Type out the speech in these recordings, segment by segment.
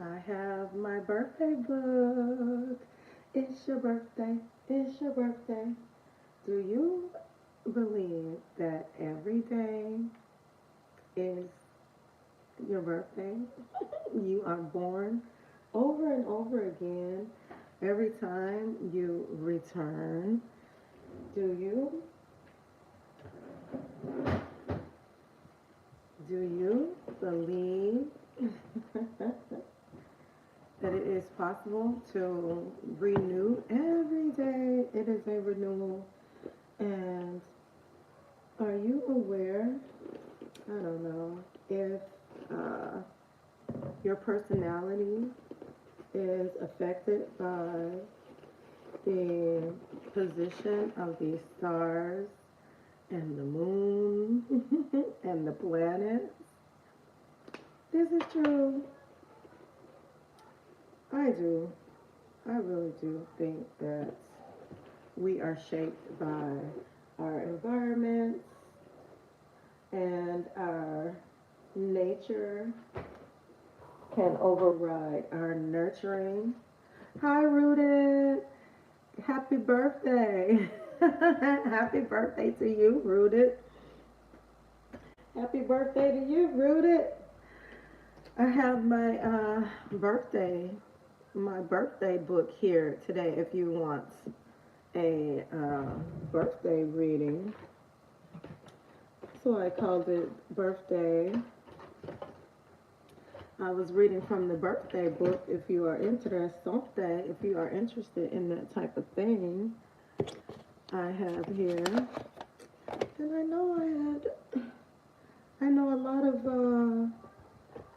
I have my birthday book. It's your birthday. It's your birthday. Do you believe that every day is your birthday? You are born over and over again every time you return. Do you believe that it is possible to renew every day? It is a renewal. And are you aware, I don't know, if uh, your personality is affected by the position of the stars and the moon and the planets? This is true. I do. I really do think that we are shaped by our environments and our nature can override our nurturing. Hi, Rooted. Happy birthday. Happy birthday to you, Rooted. Happy birthday to you, Rooted. I have my birthday book here today if you want a birthday reading. So I called it birthday. I was reading from the birthday book. If you are interested, if you are interested in that type of thing, I have here. And I know a lot of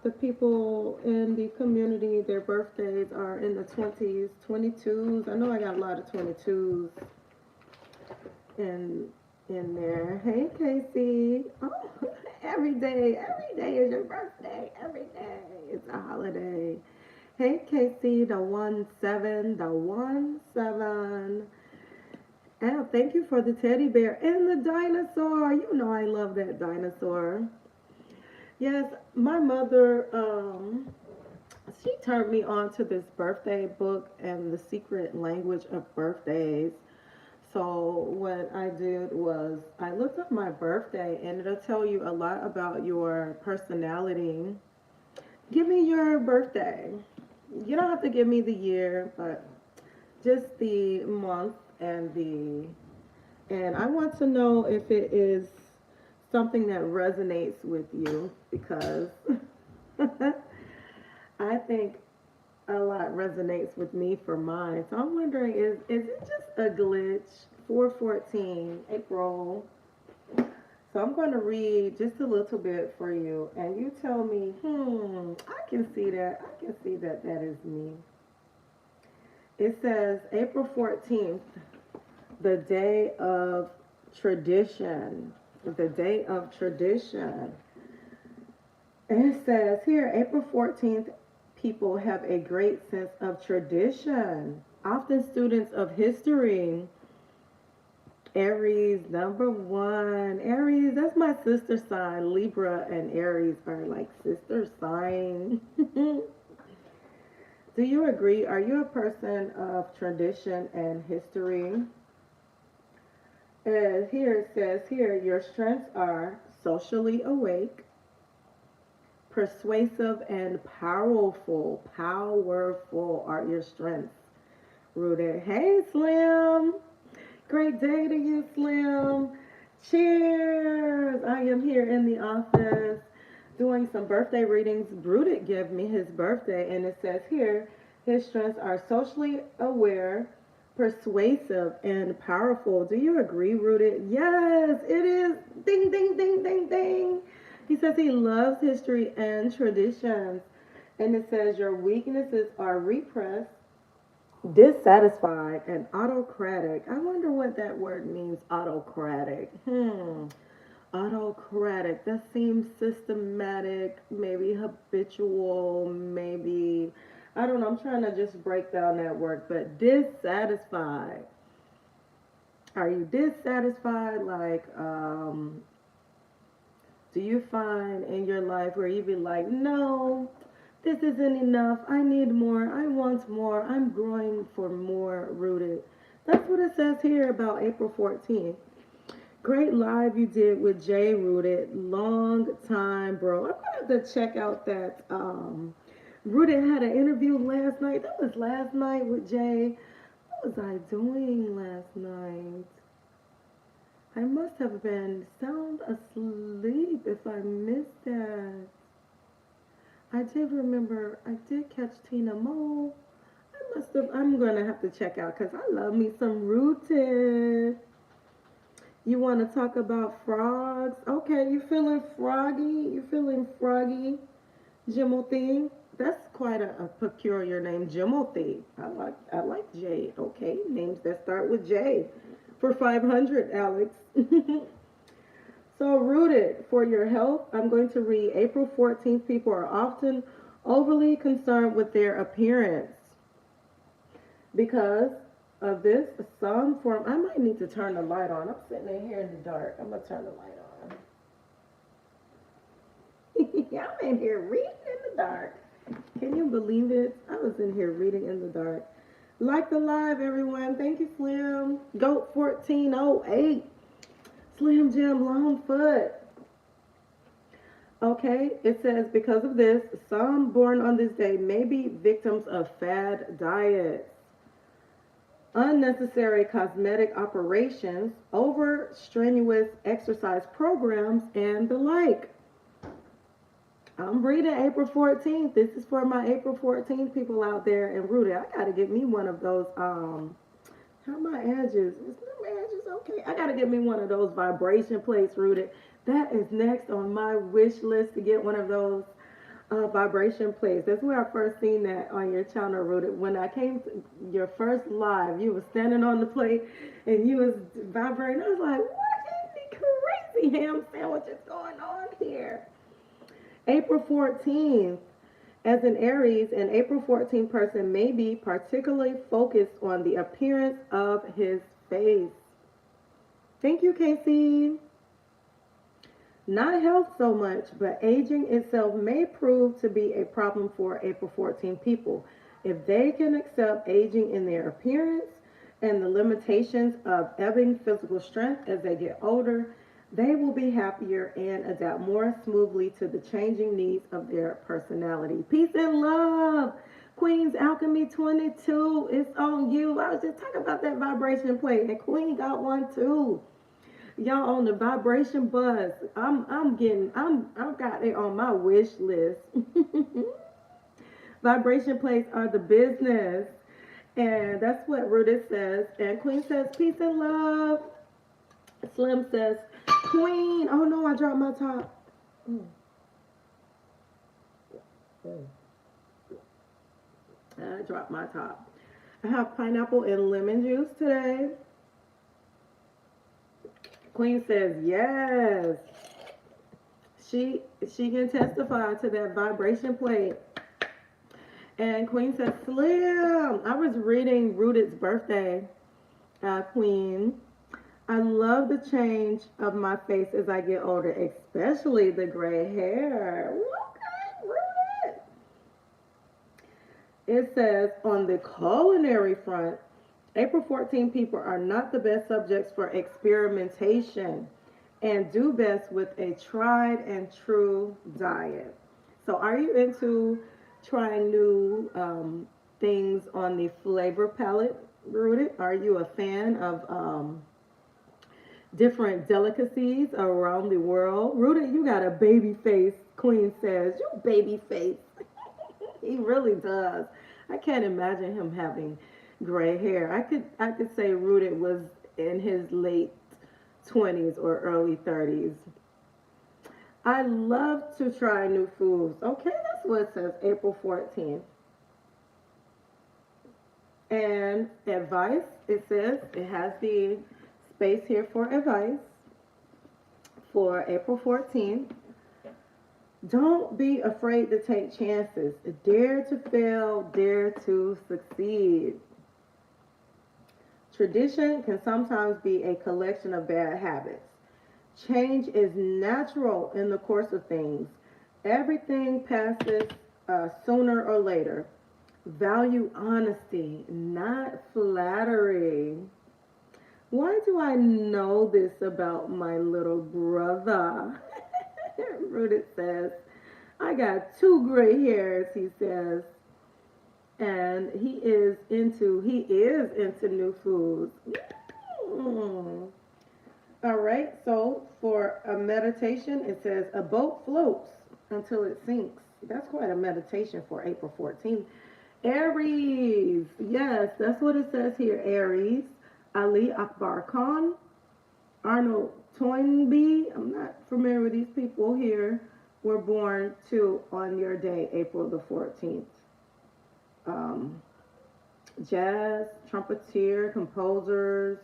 the people in the community, their birthdays are in the 20s, 22s. I know I got a lot of 22s in there. Hey, Casey. Oh, every day is your birthday. Every day it's a holiday. Hey, Casey, the 1-7, the 1-7. And thank you for the teddy bear and the dinosaur. You know I love that dinosaur. Yes, my mother, she turned me on to this birthday book and the secret language of birthdays. So what I did was I looked up my birthday and it'll tell you a lot about your personality. Give me your birthday. You don't have to give me the year, but just the month and I want to know if it is something that resonates with you because I think a lot resonates with me for mine. So I'm wondering, is it just a glitch? 414 April. So I'm going to read just a little bit for you, and you tell me, I can see that. I can see that that is me. It says April 14th, the day of tradition. The day of tradition. And it says here, April 14th, people have a great sense of tradition. Often students of history. Aries, number one. Aries, that's my sister sign. Libra and Aries are like sister sign. Do you agree? Are you a person of tradition and history? Here it says here, your strengths are socially awake, persuasive, and powerful. Powerful are your strengths. Rooted. Hey, Slim. Great day to you, Slim. Cheers. I am here in the office doing some birthday readings. Rooted gave me his birthday, and it says here, his strengths are socially aware, persuasive, and powerful. Do you agree, Rooted? Yes, it is. Ding, ding, ding, ding, ding. He says he loves history and traditions. And it says your weaknesses are repressed, dissatisfied, and autocratic. I wonder what that word means, autocratic. Autocratic. That seems systematic, maybe habitual, maybe, I don't know. I'm trying to just break down that word, but dissatisfied. Are you dissatisfied? Like, do you find in your life where you be like, no, This isn't enough. I need more. I want more. I'm growing for more, rooted. That's what it says here about April 14th. Great live you did with Jay, rooted. Long time, bro. I'm gonna have to check out that. Rooted had an interview last night. That was last night with Jay. What was I doing last night? I must have been sound asleep if I missed that. I did remember, I did catch Tina Mo. I must have, I'm going to have to check out because I love me some rooted. You want to talk about frogs? Okay, you feeling froggy? You feeling froggy? Jimothy? That's quite a peculiar name, Jimothy. I like Jade. Okay, names that start with J. For 500, Alex. So, rooted for your health, I'm going to read April 14th. People are often overly concerned with their appearance because of this. Some form, I might need to turn the light on. I'm sitting in here in the dark. I'm going to turn the light on. Yeah, I'm in here reading in the dark. Can you believe it? I was in here reading in the dark. Like the live, everyone. Thank you, Slim. Goat 1408. Slim Jim Longfoot. Okay, it says because of this, some born on this day may be victims of fad diets, unnecessary cosmetic operations, over strenuous exercise programs, and the like. I'm reading April 14th. This is for my April 14th people out there and rooted. I gotta get me one of those. How my edges? Is my edges okay? I gotta get me one of those vibration plates, rooted. That is next on my wish list to get one of those vibration plates. That's where I first seen that on your channel, rooted. When I came to your first live, you was standing on the plate and you was vibrating. I was like, what is the crazy ham sandwiches going on here? April 14th. As an Aries, an April 14th person may be particularly focused on the appearance of his face. Thank you, Casey. Not health so much, but aging itself may prove to be a problem for April 14 people. If they can accept aging in their appearance and the limitations of ebbing physical strength as they get older, they will be happier and adapt more smoothly to the changing needs of their personality. Peace and love. Queen's Alchemy 22. It's on you. I was just talking about that vibration plate, and Queen got one too. Y'all on the vibration buzz. I've got it on my wish list. Vibration plates are the business. And that's what Rooted says. And Queen says, peace and love. Slim says, Queen. Oh no, I dropped my top. I dropped my top. I have pineapple and lemon juice today. Queen says, yes. She can testify to that vibration plate. And Queen says, Slim. I was reading Rooted's birthday, Queen. I love the change of my face as I get older, especially the gray hair. Okay, Rooted. It says, on the culinary front, April 14 people are not the best subjects for experimentation and do best with a tried and true diet. So are you into trying new things on the flavor palette, Rooted? Are you a fan of different delicacies around the world? Rooted, you got a baby face, Queen says. You baby face. He really does. I can't imagine him having gray hair. I could say Rooted was in his late 20s or early 30s. I love to try new foods. Okay, that's what it says, April 14th. And advice, it says, it has the space here for advice for April 14th. Don't be afraid to take chances. Dare to fail, dare to succeed. Tradition can sometimes be a collection of bad habits. Change is natural in the course of things. Everything passes sooner or later. Value honesty, not flattery. Why do I know this about my little brother? Rooted says, I got two gray hairs, he says, and he is into new foods. Mm. All right, so for a meditation, it says a boat floats until it sinks. That's quite a meditation for April 14th. Aries, yes, that's what it says here. Aries, Ali Akbar Khan, Arnold Toynbee. I'm not familiar with these people here. Were born too on your day, April the 14th. Um, Jazz, trumpeter, composers,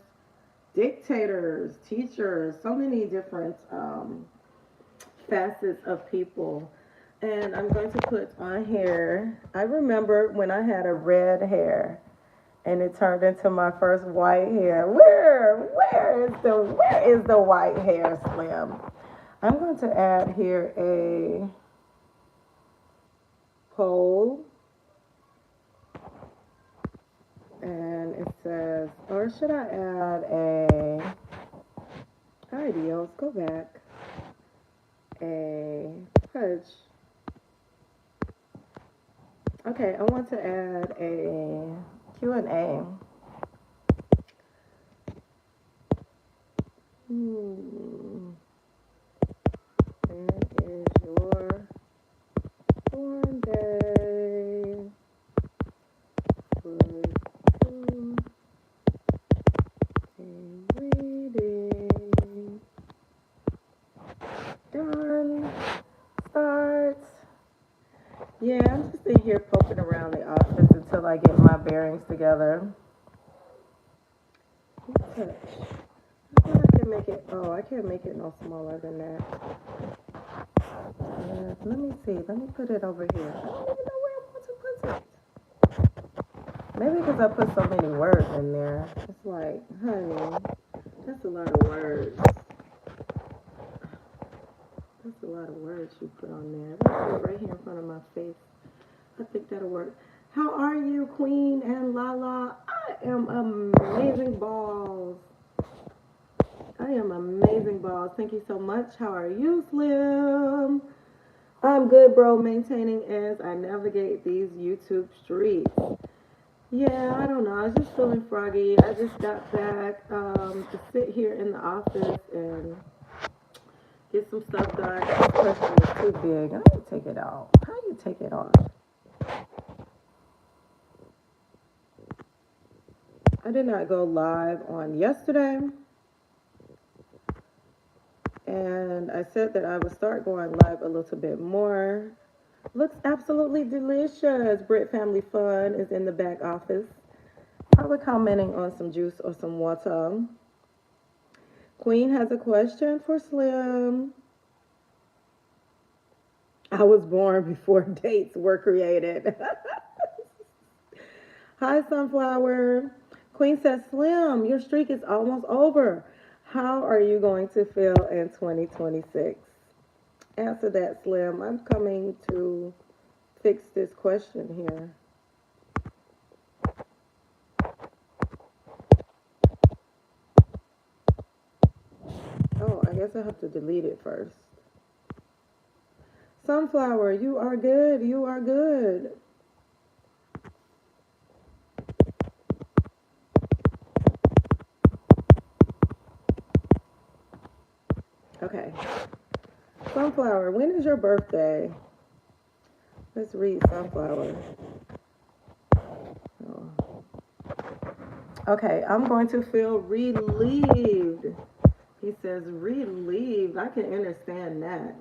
dictators, teachers, so many different facets of people. And I'm going to put on here, I remember when I had a red hair and it turned into my first white hair. Where is the white hair, Slim? I'm going to add here a poll, and it says, or should I add a ideals, go back, a pudge. Okay, I want to add a Q&A. When is your born day? Would you a reading? Done. Start. Yeah, I'm just in here poking around the office until I get my bearings together. Touch. I can make it. Oh, I can't make it no smaller than that. Let me see. Let me put it over here. I don't even know where I want to put it. Maybe because I put so many words in there. It's like, honey, that's a lot of words. That's a lot of words you put on there. Let's put it right here in front of my face. I think that'll work. How are you, Queen and LaLa? I am amazing balls. I am amazing balls. Thank you so much. How are you, Slim? I'm good, bro. Maintaining as I navigate these YouTube streets. Yeah, I don't know. I was just feeling froggy. I just got back to sit here in the office and get some stuff done. This question is too big. How do you take it out? How do you take it off? I did not go live on yesterday. And I said that I would start going live a little bit more. Looks absolutely delicious. Brit Family Fun is in the back office. Probably commenting on some juice or some water. Queen has a question for Slim. I was born before dates were created. Hi, Sunflower. Queen says, Slim, your streak is almost over. How are you going to feel in 2026? Answer that, Slim. I'm coming to fix this question here. Oh, I guess I have to delete it first. Sunflower, you are good. You are good. Okay. Sunflower, when is your birthday? Let's read Sunflower. Oh. Okay, I'm going to feel relieved. He says relieved. I can understand that.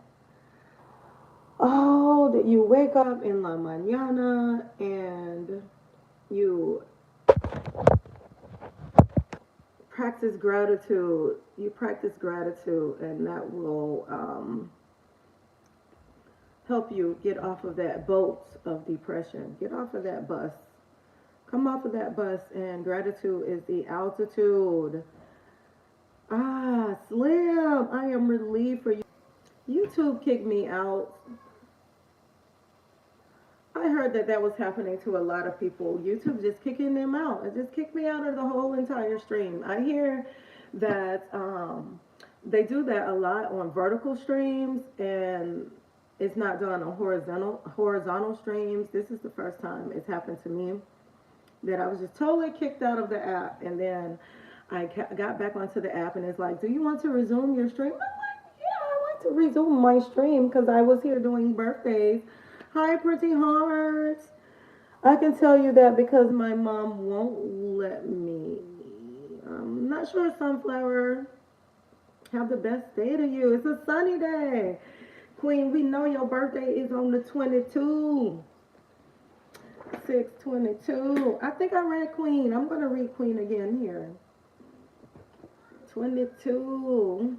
Oh, that you wake up in la mañana and you practice gratitude. You practice gratitude, and that will help you get off of that boat of depression. Get off of that bus. Come off of that bus, and gratitude is the altitude. Ah, Slim, I am relieved for you. YouTube kicked me out. heard that that was happening to a lot of people. YouTube just kicking them out. It just kicked me out of the whole entire stream. I hear that they do that a lot on vertical streams, and it's not done on horizontal streams. This is the first time it's happened to me that I was just totally kicked out of the app, and then I got back onto the app, and it's like, do you want to resume your stream? I'm like, yeah, I want to resume my stream because I was here doing birthdays. Hi, pretty heart. I can tell you that because my mom won't let me. I'm not sure, Sunflower. Have the best day to you. It's a sunny day. Queen, we know your birthday is on the 22. 6/22. I think I read Queen. I'm going to read Queen again here. 22.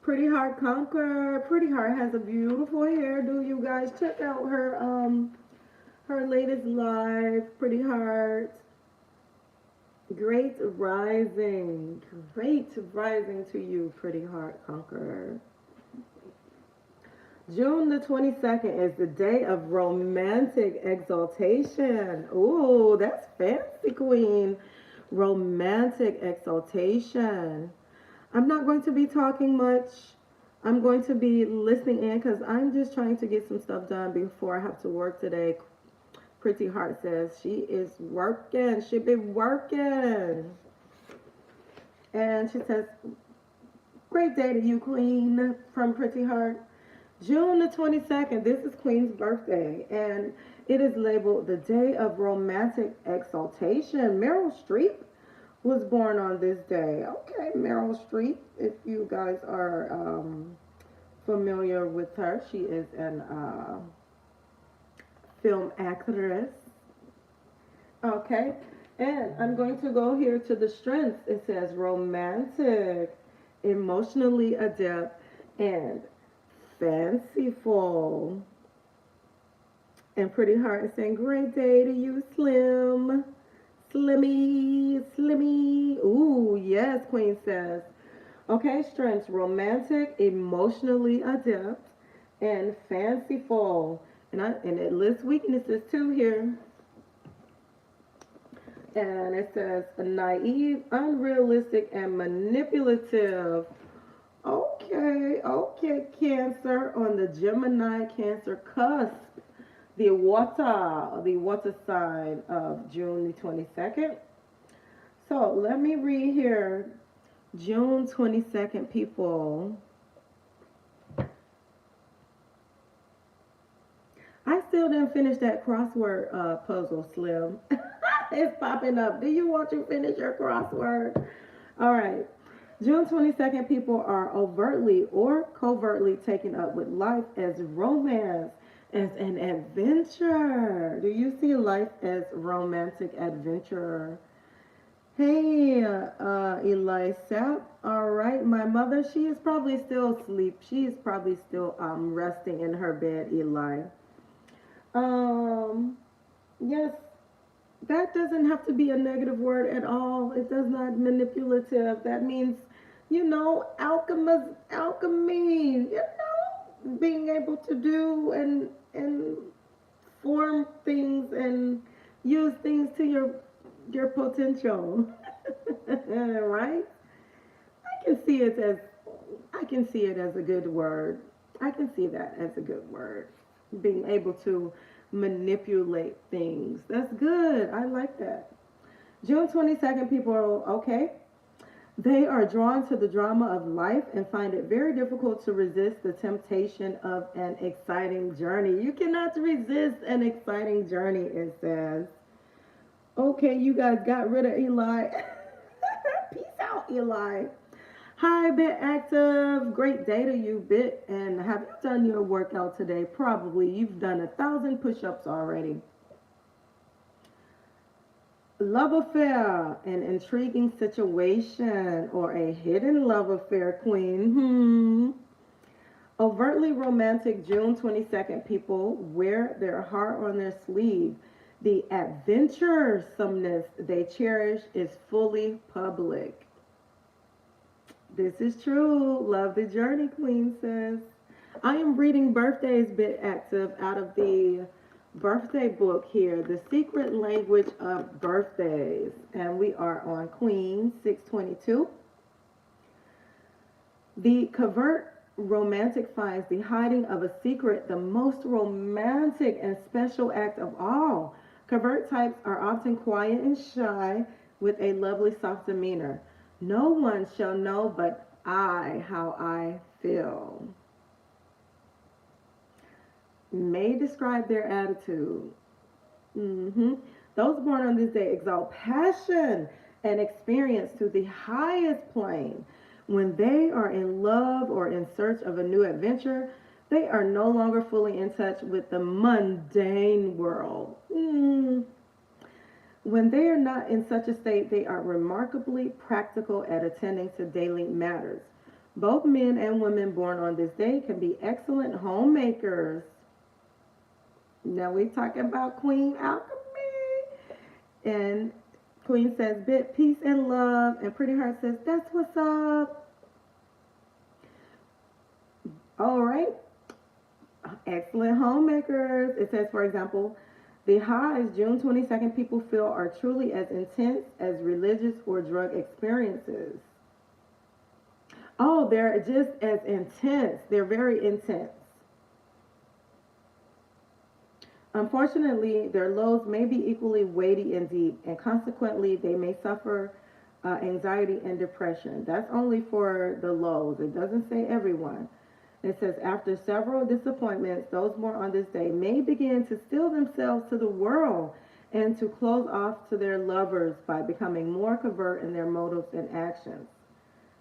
Pretty Heart Conquer. Pretty Heart has a beautiful hairdo. You guys check out her latest live. Pretty Heart. Great rising. Great rising to you, Pretty Heart Conqueror. June the 22nd is the day of romantic exaltation. Ooh, that's fancy, Queen. Romantic exaltation. I'm not going to be talking much. I'm going to be listening in because I'm just trying to get some stuff done before I have to work today. Pretty Heart says she is working. She be working. And she says, great day to you, Queen, from Pretty Heart. June the 22nd, this is Queen's birthday, and it is labeled the Day of Romantic Exaltation. Meryl Streep was born on this day. Okay, Meryl Streep, if you guys are familiar with her, she is an film actress. Okay, and I'm going to go here to the strengths. It says romantic, emotionally adept, and fanciful. And Pretty Heart is saying, great day to you, Slim. Slimmy. Ooh, yes, Queen says. Okay, strengths, romantic, emotionally adept, and fanciful. And it lists weaknesses too here. And it says naive, unrealistic, and manipulative. Okay, Cancer on the Gemini Cancer cusp. The water sign of June the 22nd. So let me read here. June 22nd, people. I still didn't finish that crossword puzzle, Slim. It's popping up. Do you want to finish your crossword? All right. June 22nd, people are overtly or covertly taken up with life as romance, as an adventure. Do you see life as romantic adventure? Hey, Elisa. All right, my mother, she is probably still asleep. She is probably still resting in her bed, Eli. Yes, that doesn't have to be a negative word at all. It does not manipulative. That means, alchemy, being able to do and form things and use things to your potential. Right? I can see it as a good word. I can see that as a good word. Being able to manipulate things. That's good. I like that. June 22nd, people are okay. They are drawn to the drama of life and find it very difficult to resist the temptation of an exciting journey. You cannot resist an exciting journey, it says. Okay, you guys got rid of Eli. Peace out, Eli. Hi, Bit Active. Great day to you, Bit. And have you done your workout today? Probably. You've done 1,000 push-ups already. Love affair, an intriguing situation, or a hidden love affair, Queen. Overtly romantic, June 22nd, people wear their heart on their sleeve. The adventuresomeness they cherish is fully public. This is true. Love the journey, Queen says. I am reading birthdays bit active out of the birthday book here, The Secret Language of Birthdays. And we are on Queen 622. The covert romantic finds the hiding of a secret the most romantic and special act of all. Covert types are often quiet and shy with a lovely soft demeanor. No one shall know but I how I feel. May describe their attitude. Those born on this day exalt passion and experience to the highest plane. When they are in love or in search of a new adventure, they are no longer fully in touch with the mundane world. When they are not in such a state, they are remarkably practical at attending to daily matters. Both men and women born on this day can be excellent homemakers. Now we're talking about Queen Alchemy. And Queen says, bit peace and love. And Pretty Heart says, that's what's up. All right. Excellent homemakers. It says, for example, the highs June 22nd people feel are truly as intense as religious or drug experiences. Oh, they're just as intense. They're very intense. Unfortunately, their lows may be equally weighty and deep, and consequently, they may suffer anxiety and depression. That's only for the lows. It doesn't say everyone. It says, after several disappointments, those born on this day may begin to still themselves to the world and to close off to their lovers by becoming more covert in their motives and actions.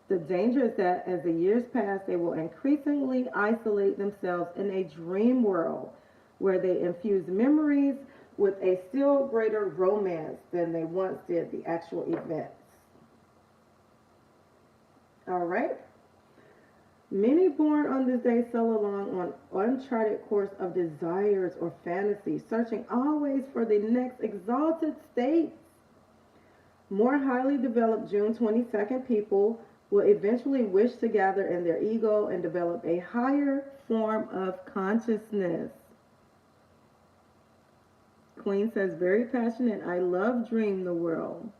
The danger is that as the years pass, they will increasingly isolate themselves in a dream world where they infuse memories with a still greater romance than they once did the actual events. All right. Many born on this day sail along on uncharted course of desires or fantasies, searching always for the next exalted state. More highly developed June 22nd people will eventually wish to gather in their ego and develop a higher form of consciousness. Queen says, very passionate. I love dream the world.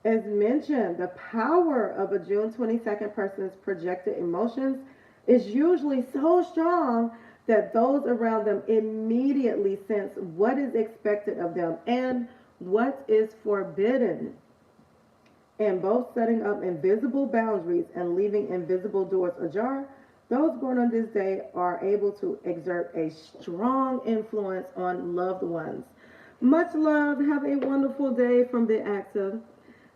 As mentioned, the power of a June 22nd person's projected emotions is usually so strong that those around them immediately sense what is expected of them and what is forbidden. And both setting up invisible boundaries and leaving invisible doors ajar, those born on this day are able to exert a strong influence on loved ones. Much love. Have a wonderful day from the active.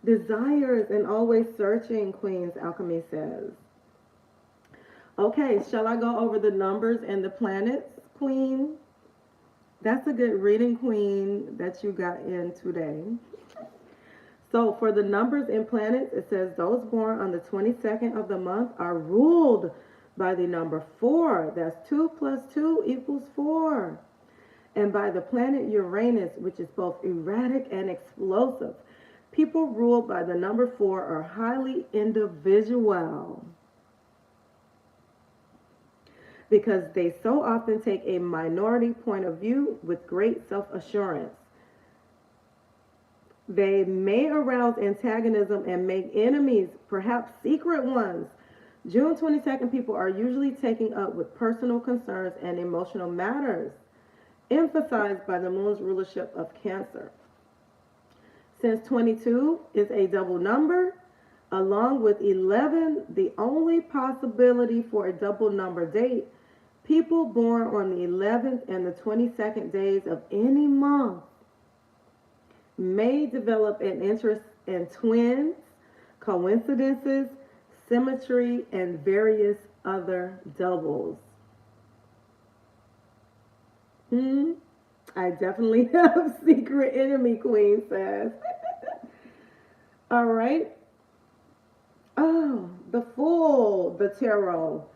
Desires and always searching, Queen's Alchemy says. Okay, shall I go over the numbers and the planets, Queen? That's a good reading, Queen, that you got in today. So for the numbers and planets, it says those born on the 22nd of the month are ruled by the number 4. That's 2 plus 2 equals 4. And by the planet Uranus, which is both erratic and explosive. People ruled by the number 4 are highly individual because they so often take a minority point of view with great self-assurance. They may arouse antagonism and make enemies, perhaps secret ones. June 22nd people are usually taken up with personal concerns and emotional matters, emphasized by the moon's rulership of Cancer. Since 22 is a double number, along with 11, the only possibility for a double number date, people born on the 11th and the 22nd days of any month may develop an interest in twins, coincidences, symmetry, and various other doubles. I definitely have secret enemy, Queen says. All right. Oh, the Fool, the Tarot.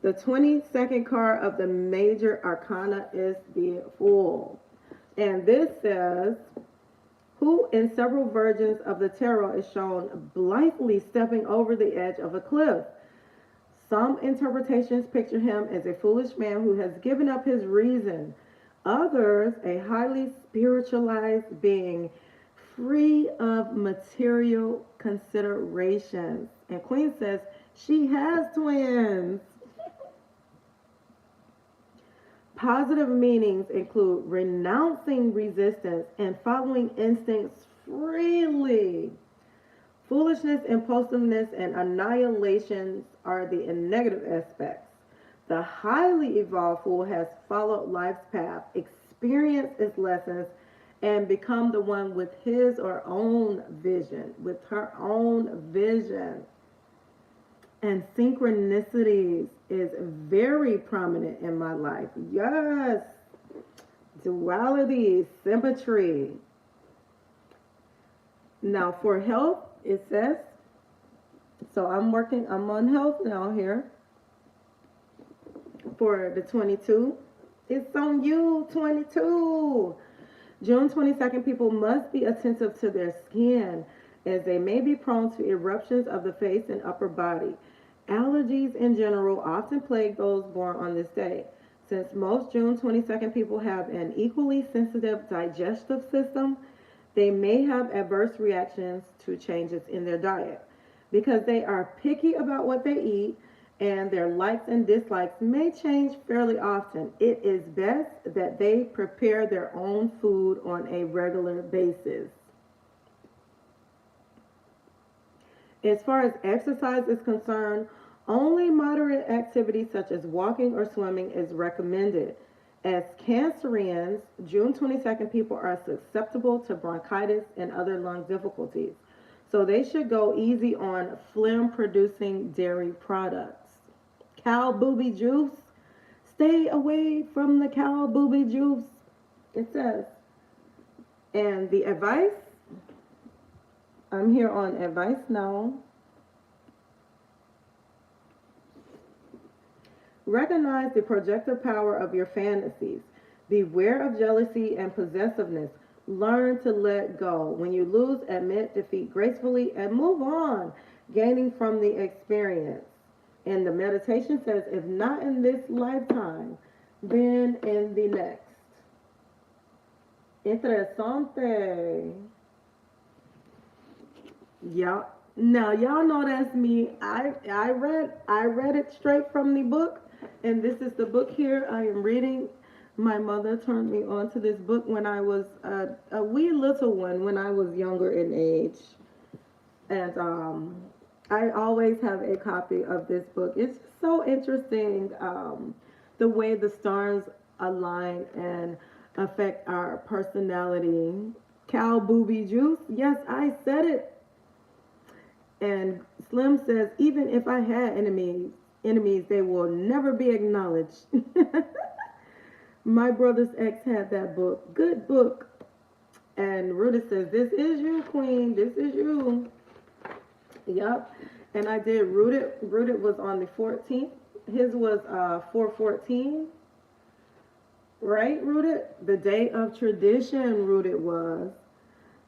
The 22nd card of the major arcana is the Fool. And this says, who in several versions of the tarot is shown blithely stepping over the edge of a cliff. Some interpretations picture him as a foolish man who has given up his reason. Others, a highly spiritualized being, free of material considerations. And Queen says she has twins. Positive meanings include renouncing resistance and following instincts freely. Foolishness, impulsiveness, and annihilation are the negative aspects. The highly evolved fool has followed life's path, experienced its lessons, and become the one with his or own vision, with her own vision. And synchronicities is very prominent in my life. Yes. Duality, symmetry. Now for health, it says, so I'm on health now here. For the 22, it's on you, 22. June 22nd, people must be attentive to their skin as they may be prone to eruptions of the face and upper body. Allergies in general often plague those born on this day. Since most June 22nd people have an equally sensitive digestive system, they may have adverse reactions to changes in their diet. Because they are picky about what they eat and their likes and dislikes may change fairly often, it is best that they prepare their own food on a regular basis. As far as exercise is concerned, only moderate activity such as walking or swimming is recommended. As Cancerians, June 22nd people are susceptible to bronchitis and other lung difficulties. So they should go easy on phlegm-producing dairy products. Cow booby juice, stay away from the cow booby juice, it says. And the advice, I'm here on advice now. Recognize the projective power of your fantasies. Beware of jealousy and possessiveness. Learn to let go. When you lose, admit defeat gracefully and move on, gaining from the experience. And the meditation says, if not in this lifetime, then in the next. Interesante. Yeah. Now y'all know that's me. I read it straight from the book, and this is the book here I am reading. My mother turned me on to this book when I was a wee little one, when I was younger in age, and I always have a copy of this book. It's so interesting, the way the stars align and affect our personality. Cow booby juice. Yes, I said it. And Slim says, even if I had enemies, they will never be acknowledged. My brother's ex had that book. Good book. And Ruta says, this is you, Queen. This is you. Yep. And I did Rooted. Rooted was on the 14th. His was 4/14. Right, Rooted? The day of tradition, Rooted was.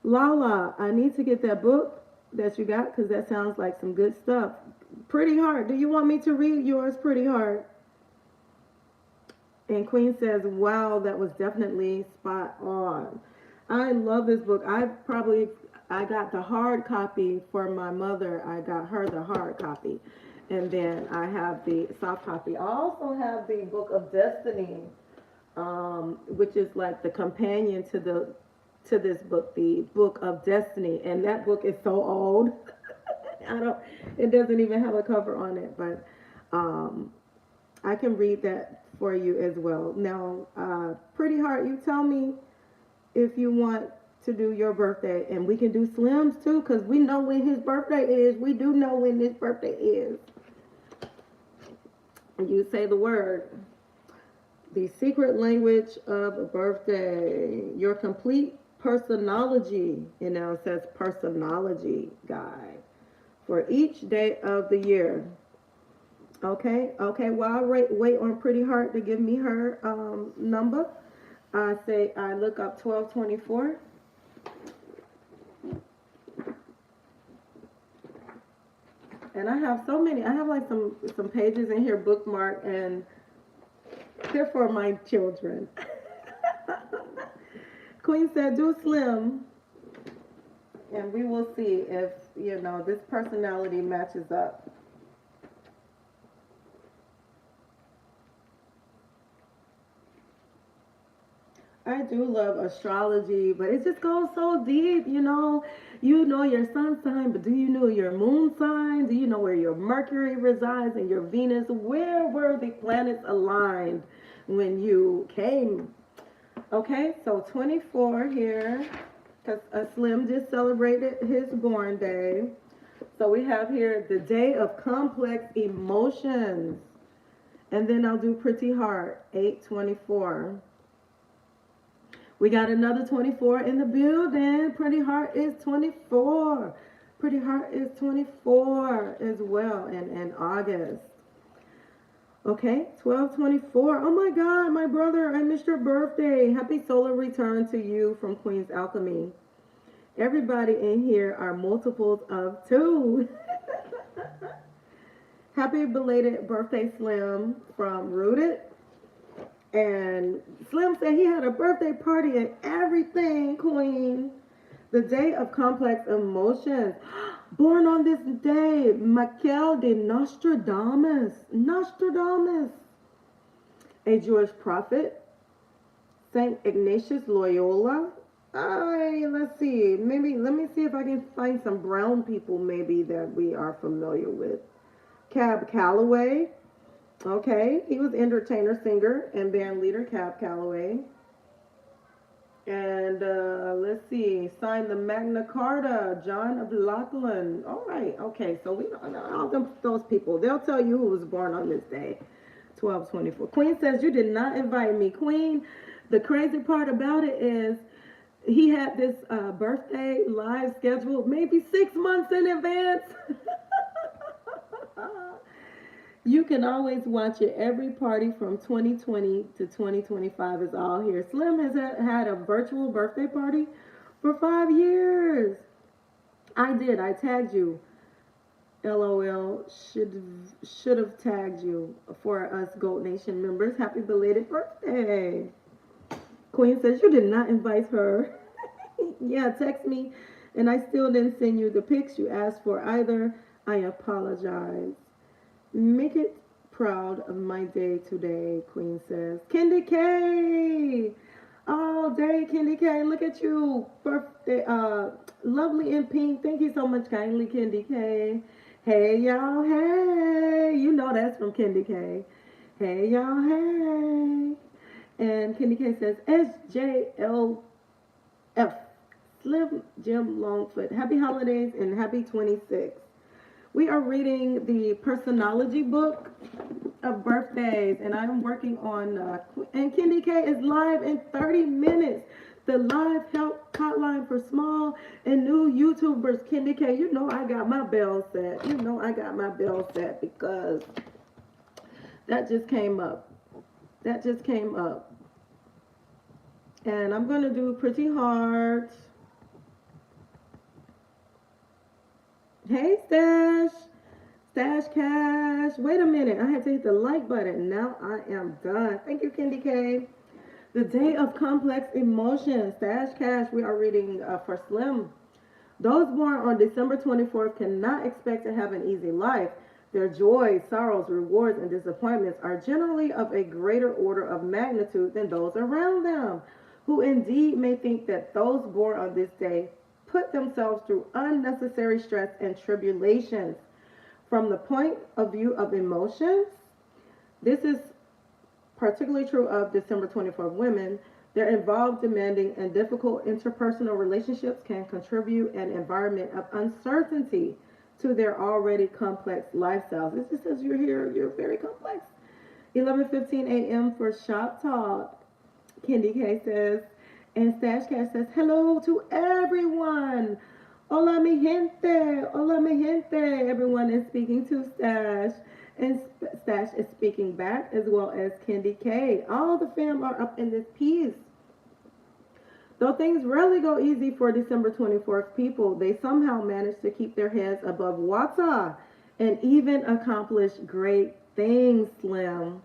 LaLa, I need to get that book that you got, because that sounds like some good stuff. Pretty Hard. Do you want me to read yours, Pretty Hard? And Queen says, wow, that was definitely spot on. I love this book. I got the hard copy for my mother. I got her the hard copy. And then I have the soft copy. I also have the Book of Destiny, which is like the companion to this book, the Book of Destiny. And that book is so old. It doesn't even have a cover on it, but I can read that for you as well. Now, Pretty Heart, you tell me if you want to do your birthday, and we can do Slim's too, because we know when his birthday is. We do know when his birthday is. You say the word. The secret language of a birthday. Your complete personology. It says personology guide for each day of the year. Okay. While I wait on Pretty Heart to give me her number, I look up 1224. And I have so many. I have like some pages in here bookmarked, and they're for my children. Queen said, "Do slim, and we will see if this personality matches up." I do love astrology, but it just goes so deep, You know your sun sign, but do you know your moon sign? Do you know where your Mercury resides and your Venus? Where were the planets aligned when you came? Okay, so 24 here, because Slim just celebrated his born day. So we have here the day of complex emotions. And then I'll do Pretty Heart, 824. We got another 24 in the building. Pretty Heart is 24. Pretty Heart is 24 as well in August. Okay, 1224. Oh my God, my brother, I missed your birthday. Happy solar return to you from Queen's Alchemy. Everybody in here are multiples of 2. Happy belated birthday, Slim, from Rooted. And Slim said he had a birthday party and everything, Queen. The day of complex emotions. Born on this day, Michael de Nostradamus. Nostradamus. A Jewish prophet. Saint Ignatius Loyola. Let's see. Maybe, let me see if I can find some brown people maybe that we are familiar with. Cab Calloway. Okay, he was entertainer, singer, and band leader, Cab Calloway. And let's see, signed the Magna Carta, John of Lachlan. All right, okay, so we don't know all those people. They'll tell you who was born on this day, 1224. Queen says, you did not invite me. Queen, the crazy part about it is he had this birthday live scheduled maybe 6 months in advance. You can always watch it. Every party from 2020 to 2025 is all here. Slim has had a virtual birthday party for 5 years. I did. I tagged you. LOL. Should have tagged you for us Gold Nation members. Happy belated birthday. Queen says you did not invite her. Yeah, text me, and I still didn't send you the pics you asked for either. I apologize. Make it proud of my day today, Queen says. Kendi K! All day, Kendi K. Look at you. Birthday, lovely in pink. Thank you so much, kindly, Kendi K. Hey, y'all, hey. You know that's from Kendi K. Hey, y'all, hey. And Kendi K says, SJLF. Slim Jim Longfoot. Happy holidays and happy 26. We are reading the personology book of birthdays, and I'm working on, and Kendi K is live in 30 minutes. The live help hotline for small and new YouTubers. Kendi K, you know I got my bell set. You know I got my bell set because that just came up. That just came up. And I'm going to do Pretty Hard. Hey, Stash. Stash Cash. Wait a minute. I had to hit the like button. Now I am done. Thank you, Kendi K. The Day of Complex Emotions. Stash Cash. We are reading for Slim. Those born on December 24th cannot expect to have an easy life. Their joys, sorrows, rewards, and disappointments are generally of a greater order of magnitude than those around them, who indeed may think that those born on this day put themselves through unnecessary stress and tribulations. From the point of view of emotions, this is particularly true of December 24th women. Their involved, demanding, and difficult interpersonal relationships can contribute an environment of uncertainty to their already complex lifestyles. This just says you're very complex. 11:15 a.m. for Shop Talk. Kendi K says, and Stash Cash says, hello to everyone. Hola mi gente. Hola mi gente. Everyone is speaking to Stash. And Stash is speaking back, as well as Kendi K. All the fam are up in this piece. Though things rarely go easy for December 24th people, they somehow manage to keep their heads above water and even accomplish great things, Slim.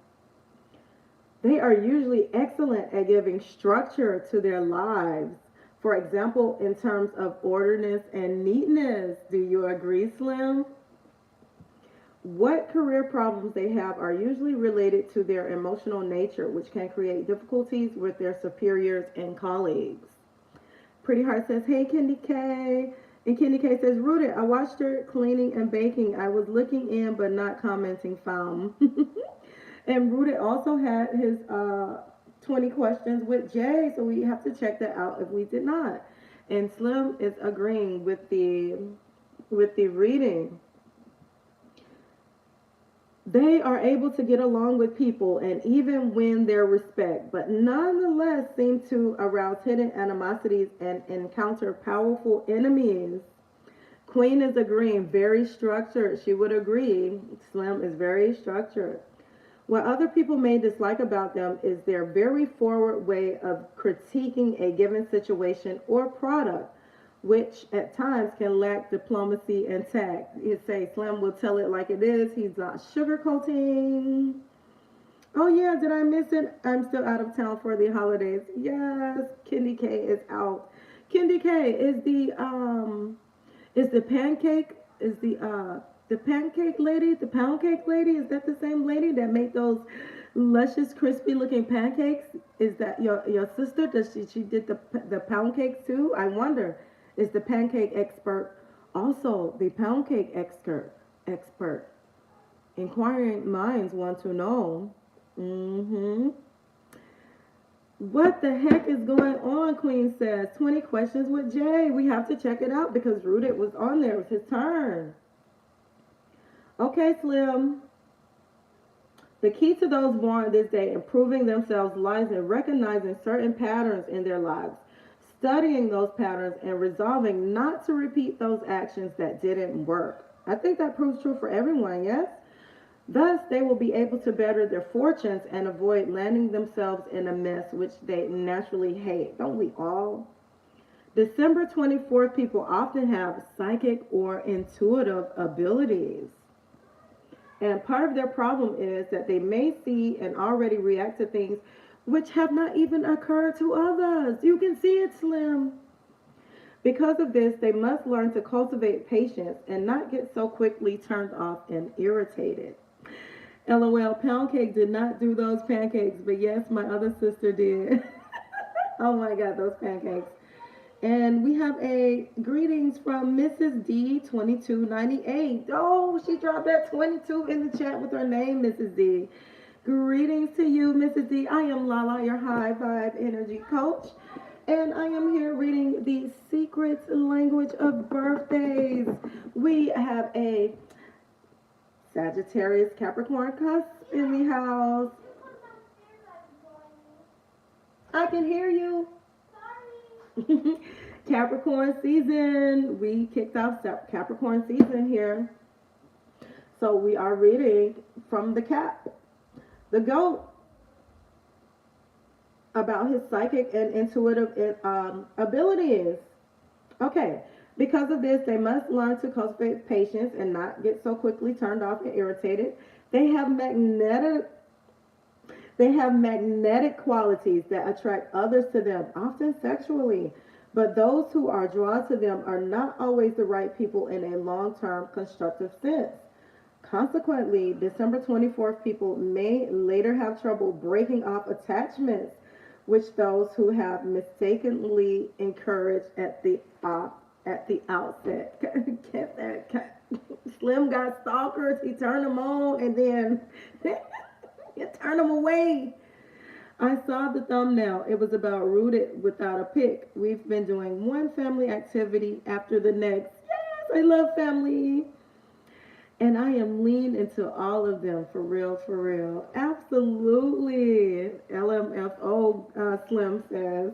They are usually excellent at giving structure to their lives. For example, in terms of orderness and neatness. Do you agree, Slim? What career problems they have are usually related to their emotional nature, which can create difficulties with their superiors and colleagues. Pretty Heart says, hey, Candy K. And Candy K says, Rooted, I watched her cleaning and baking. I was looking in but not commenting, found. And Rooted also had his 20 questions with Jay, so we have to check that out if we did not. And Slim is agreeing with the reading. They are able to get along with people and even win their respect, but nonetheless seem to arouse hidden animosities and encounter powerful enemies. Queen is agreeing, very structured. She would agree. Slim is very structured. What other people may dislike about them is their very forward way of critiquing a given situation or product, which at times can lack diplomacy and tact. He'd say Slim will tell it like it is. He's not sugarcoating. Oh yeah, did I miss it? I'm still out of town for the holidays. Yes, Candy K is out. Candy K is the pancake the pancake lady, the pound cake lady, is that the same lady that made those luscious, crispy looking pancakes? Is that your sister? Does she did the pound cakes too? I wonder. Is the pancake expert also the pound cake expert? Inquiring minds want to know. Mm-hmm. What the heck is going on? Queen says 20 questions with Jay. We have to check it out because Rooted was on there. It was his turn. Okay, Slim. The key to those born this day improving themselves lies in recognizing certain patterns in their lives, studying those patterns, and resolving not to repeat those actions that didn't work. I think that proves true for everyone, yes? Thus, they will be able to better their fortunes and avoid landing themselves in a mess which they naturally hate. Don't we all? December 24th people often have psychic or intuitive abilities. And part of their problem is that they may see and already react to things which have not even occurred to others. You can see it, Slim. Because of this, they must learn to cultivate patience and not get so quickly turned off and irritated. LOL, Pound Cake did not do those pancakes, but yes, my other sister did. Oh my God, those pancakes. And we have a greetings from Mrs. D 2298. Oh, she dropped that 22 in the chat with her name, Mrs. D. Greetings to you, Mrs. D. I am LaLa, your high vibe energy coach. And I am here reading the secret language of birthdays. We have a Sagittarius Capricorn cusp in the house. I can hear you. Capricorn season. We kicked off Capricorn season here. So we are reading from the Cap, the goat, about his psychic and intuitive abilities. Okay, because of this, they must learn to cultivate patience and not get so quickly turned off and irritated. They have magnetic qualities that attract others to them, often sexually. But those who are drawn to them are not always the right people in a long-term constructive sense. Consequently, December 24th people may later have trouble breaking off attachments which those who have mistakenly encouraged at the outset. Slim got stalkers. He turned them on and then he turned them away. I saw the thumbnail. It was about Rooted without a pic. We've been doing one family activity after the next. Yes, I love family. And I am leaned into all of them, for real, for real. Absolutely. LMFO Slim says.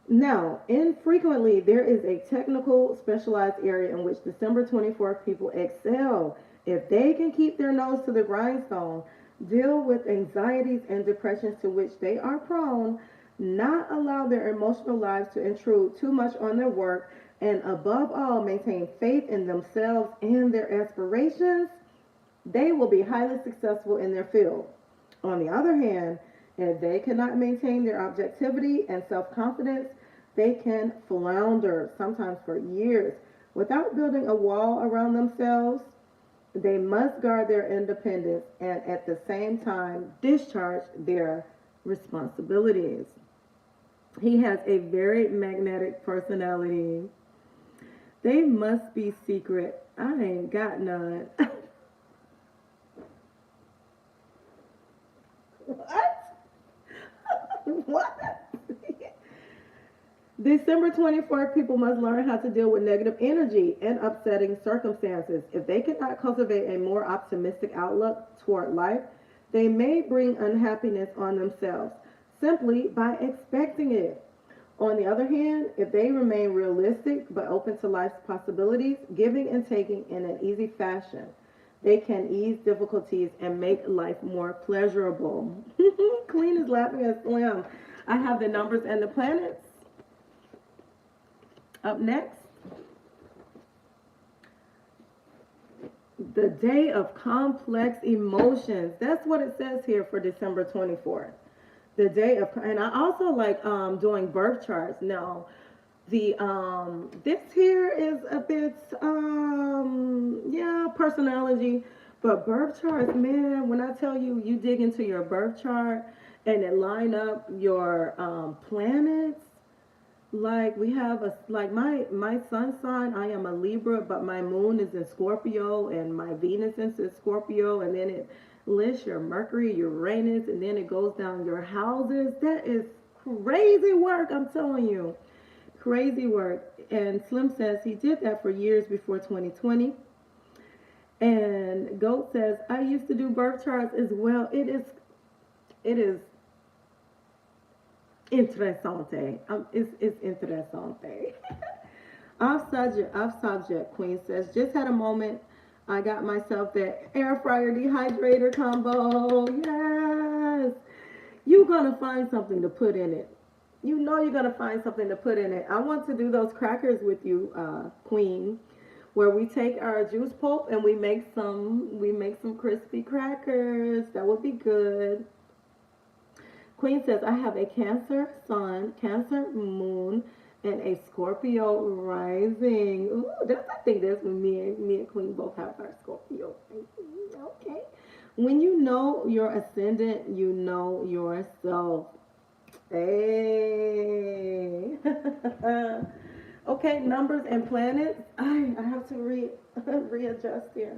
Now, infrequently, there is a technical, specialized area in which December 24th people excel. If they can keep their nose to the grindstone, deal with anxieties and depressions to which they are prone, not allow their emotional lives to intrude too much on their work, and above all, maintain faith in themselves and their aspirations, they will be highly successful in their field. On the other hand, if they cannot maintain their objectivity and self confidence, they can flounder, sometimes for years, without building a wall around themselves. They must guard their independence and at the same time discharge their responsibilities. He has a very magnetic personality. They must be secret. I ain't got none. What? What? December 24th, people must learn how to deal with negative energy and upsetting circumstances. If they cannot cultivate a more optimistic outlook toward life, they may bring unhappiness on themselves simply by expecting it. On the other hand, if they remain realistic but open to life's possibilities, giving and taking in an easy fashion, they can ease difficulties and make life more pleasurable. Queen is laughing at Slim. I have the numbers and the planets. Up next, the day of complex emotions. That's what it says here for December 24th. The day of, and I also like doing birth charts. Now, the this here is a bit yeah, personality, but birth charts, man, when I tell you, you dig into your birth chart and it line up your planets. Like we have a like my sun sign, I am a Libra, but my moon is in Scorpio and my Venus is in Scorpio, and then it lists your Mercury, Uranus, and then it goes down your houses. That is crazy work, I'm telling you. Crazy work. And Slim says he did that for years before 2020. And Goat says, I used to do birth charts as well. It is interessante. It's interessante. Off subject, Queen says, just had a moment. I got myself that air fryer dehydrator combo. Yes. You're going to find something to put in it. You know you're going to find something to put in it. I want to do those crackers with you, Queen, where we take our juice pulp and we make some crispy crackers. That would be good. Queen says, I have a Cancer sun, Cancer moon, and a Scorpio rising. Ooh, I think that's when me and Queen both have our Scorpio. Okay. When you know your ascendant, you know yourself. Hey. Okay, numbers and planets. I have to readjust here.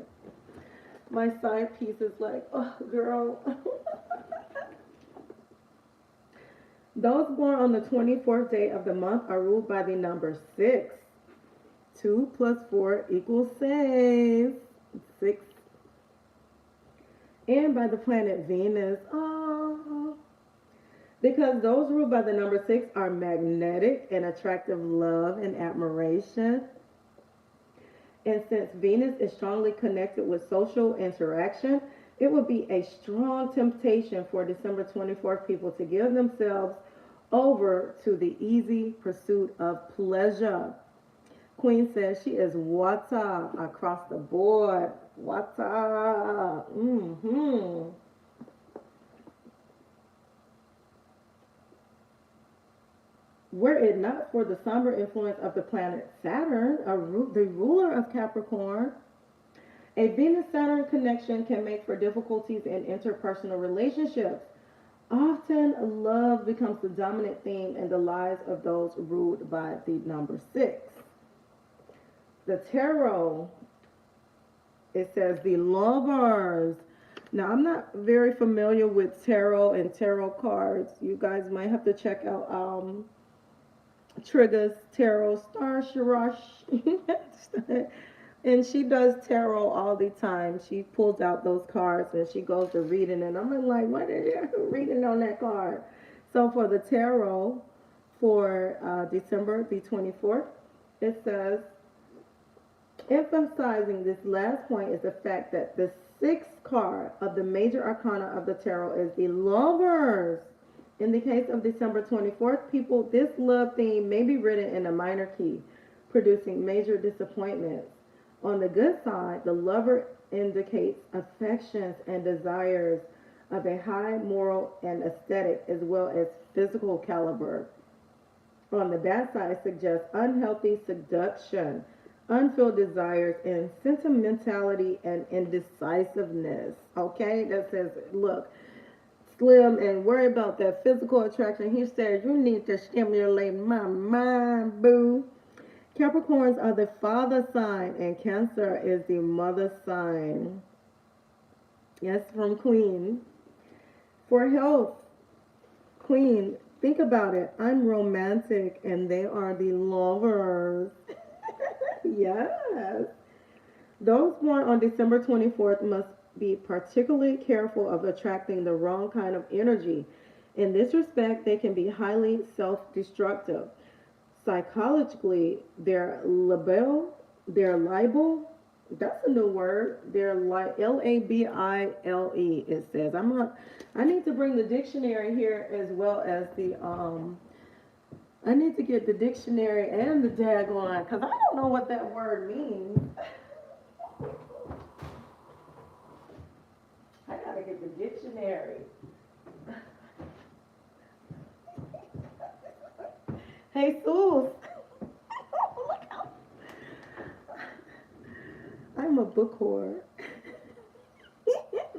My side piece is like, oh, girl. Those born on the 24th day of the month are ruled by the number 6. 2 plus 4 equals 6. 6. And by the planet Venus. Oh. Because those ruled by the number 6 are magnetic and attractive love and admiration. And since Venus is strongly connected with social interaction, it would be a strong temptation for December 24th people to give themselves over to the easy pursuit of pleasure. Queen says she is water across the board. Water. Were it not for the somber influence of the planet Saturn, the ruler of Capricorn, a Venus-Saturn connection can make for difficulties in interpersonal relationships. Often, love becomes the dominant theme in the lives of those ruled by the number 6. The tarot, it says the lovers. Now, I'm not very familiar with tarot and tarot cards. You guys might have to check out Trigger's Tarot Star Shirash. And she does tarot all the time. She pulls out those cards and she goes to reading. And I'm like, what are you reading on that card? So for the tarot for December the 24th, it says, emphasizing this last point is the fact that the 6th card of the major arcana of the tarot is the lovers. In the case of December 24th, people, this love theme may be written in a minor key, producing major disappointments. On the good side, the lover indicates affections and desires of a high moral and aesthetic as well as physical caliber. On the bad side, suggests unhealthy seduction, unfilled desires, and sentimentality and indecisiveness. Okay, that says, look, Slim, and worry about that physical attraction. He says, you need to stimulate my mind, boo. Capricorns are the father sign, and Cancer is the mother sign. Yes, from Queen. For health, Queen, think about it. I'm romantic, and they are the lovers. Yes. Those born on December 24th must be particularly careful of attracting the wrong kind of energy. In this respect, they can be highly self destructive. Psychologically, their libel, that's a new word. Their Labile, it says. I need to bring the dictionary here as well as I need to get the dictionary and the daggone, because I don't know what that word means. I gotta get the dictionary. Hey, Sus. I'm a book whore.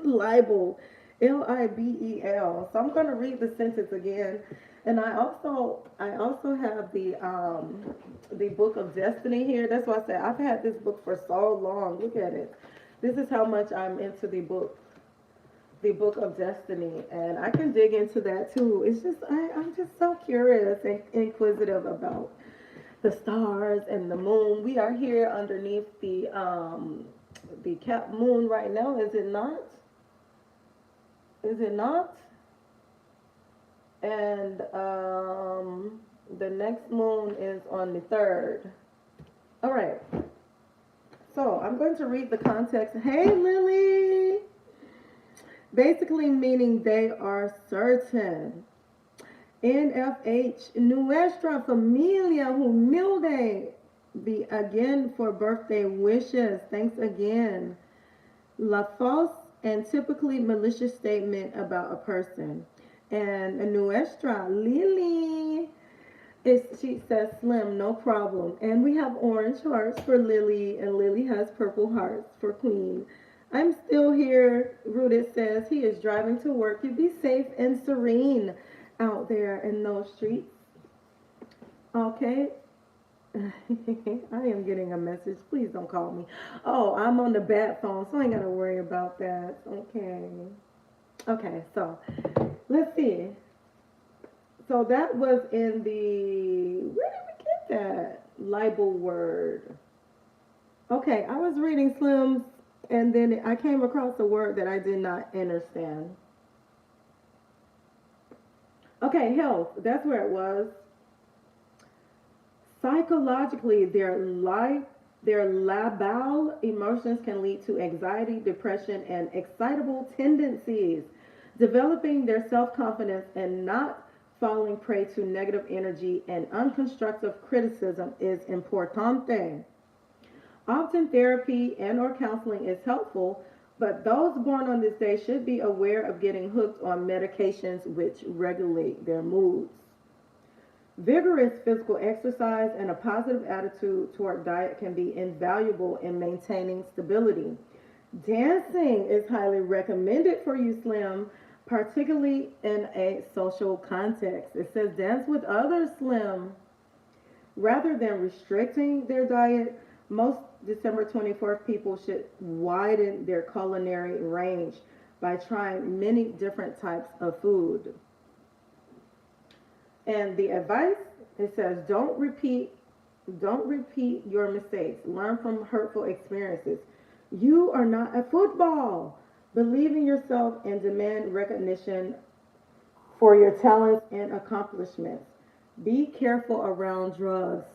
Libel, Libel. So I'm gonna read the sentence again, and I also have the book of destiny here. That's why I said I've had this book for so long. Look at it. This is how much I'm into the book of destiny, and I can dig into that too. It's just I'm just so curious and inquisitive about the stars and the moon. We are here underneath the cap moon right now, is it not? Is it not? And the next moon is on the 3rd. All right. So I'm going to read the context. Hey, Lily. Basically meaning they are certain. NFH, nuestra familia humilde. Be again for birthday wishes. Thanks again. La false and typically malicious statement about a person. And nuestra Lily, she says Slim, no problem. And we have orange hearts for Lily, and Lily has purple hearts for Queen. I'm still here. Rooted says he is driving to work. You be safe and serene out there in those streets. Okay. I am getting a message. Please don't call me. Oh, I'm on the bat phone, so I ain't got to worry about that. Okay. Okay, so let's see. So that was in where did we get that? Libel word. Okay, I was reading Slim's, and then I came across a word that I did not understand. Okay, health. That's where it was. Psychologically, their labile emotions can lead to anxiety, depression, and excitable tendencies. Developing their self-confidence and not falling prey to negative energy and unconstructive criticism is importante. Often therapy and or counseling is helpful, but those born on this day should be aware of getting hooked on medications which regulate their moods. Vigorous physical exercise and a positive attitude toward diet can be invaluable in maintaining stability. Dancing is highly recommended for you, Slim, particularly in a social context. It says dance with others, Slim. Rather than restricting their diet, most December 24th people should widen their culinary range by trying many different types of food. And the advice, it says, don't repeat your mistakes. Learn from hurtful experiences. You are not a football. Believe in yourself and demand recognition for your talents and accomplishments. Be careful around drugs.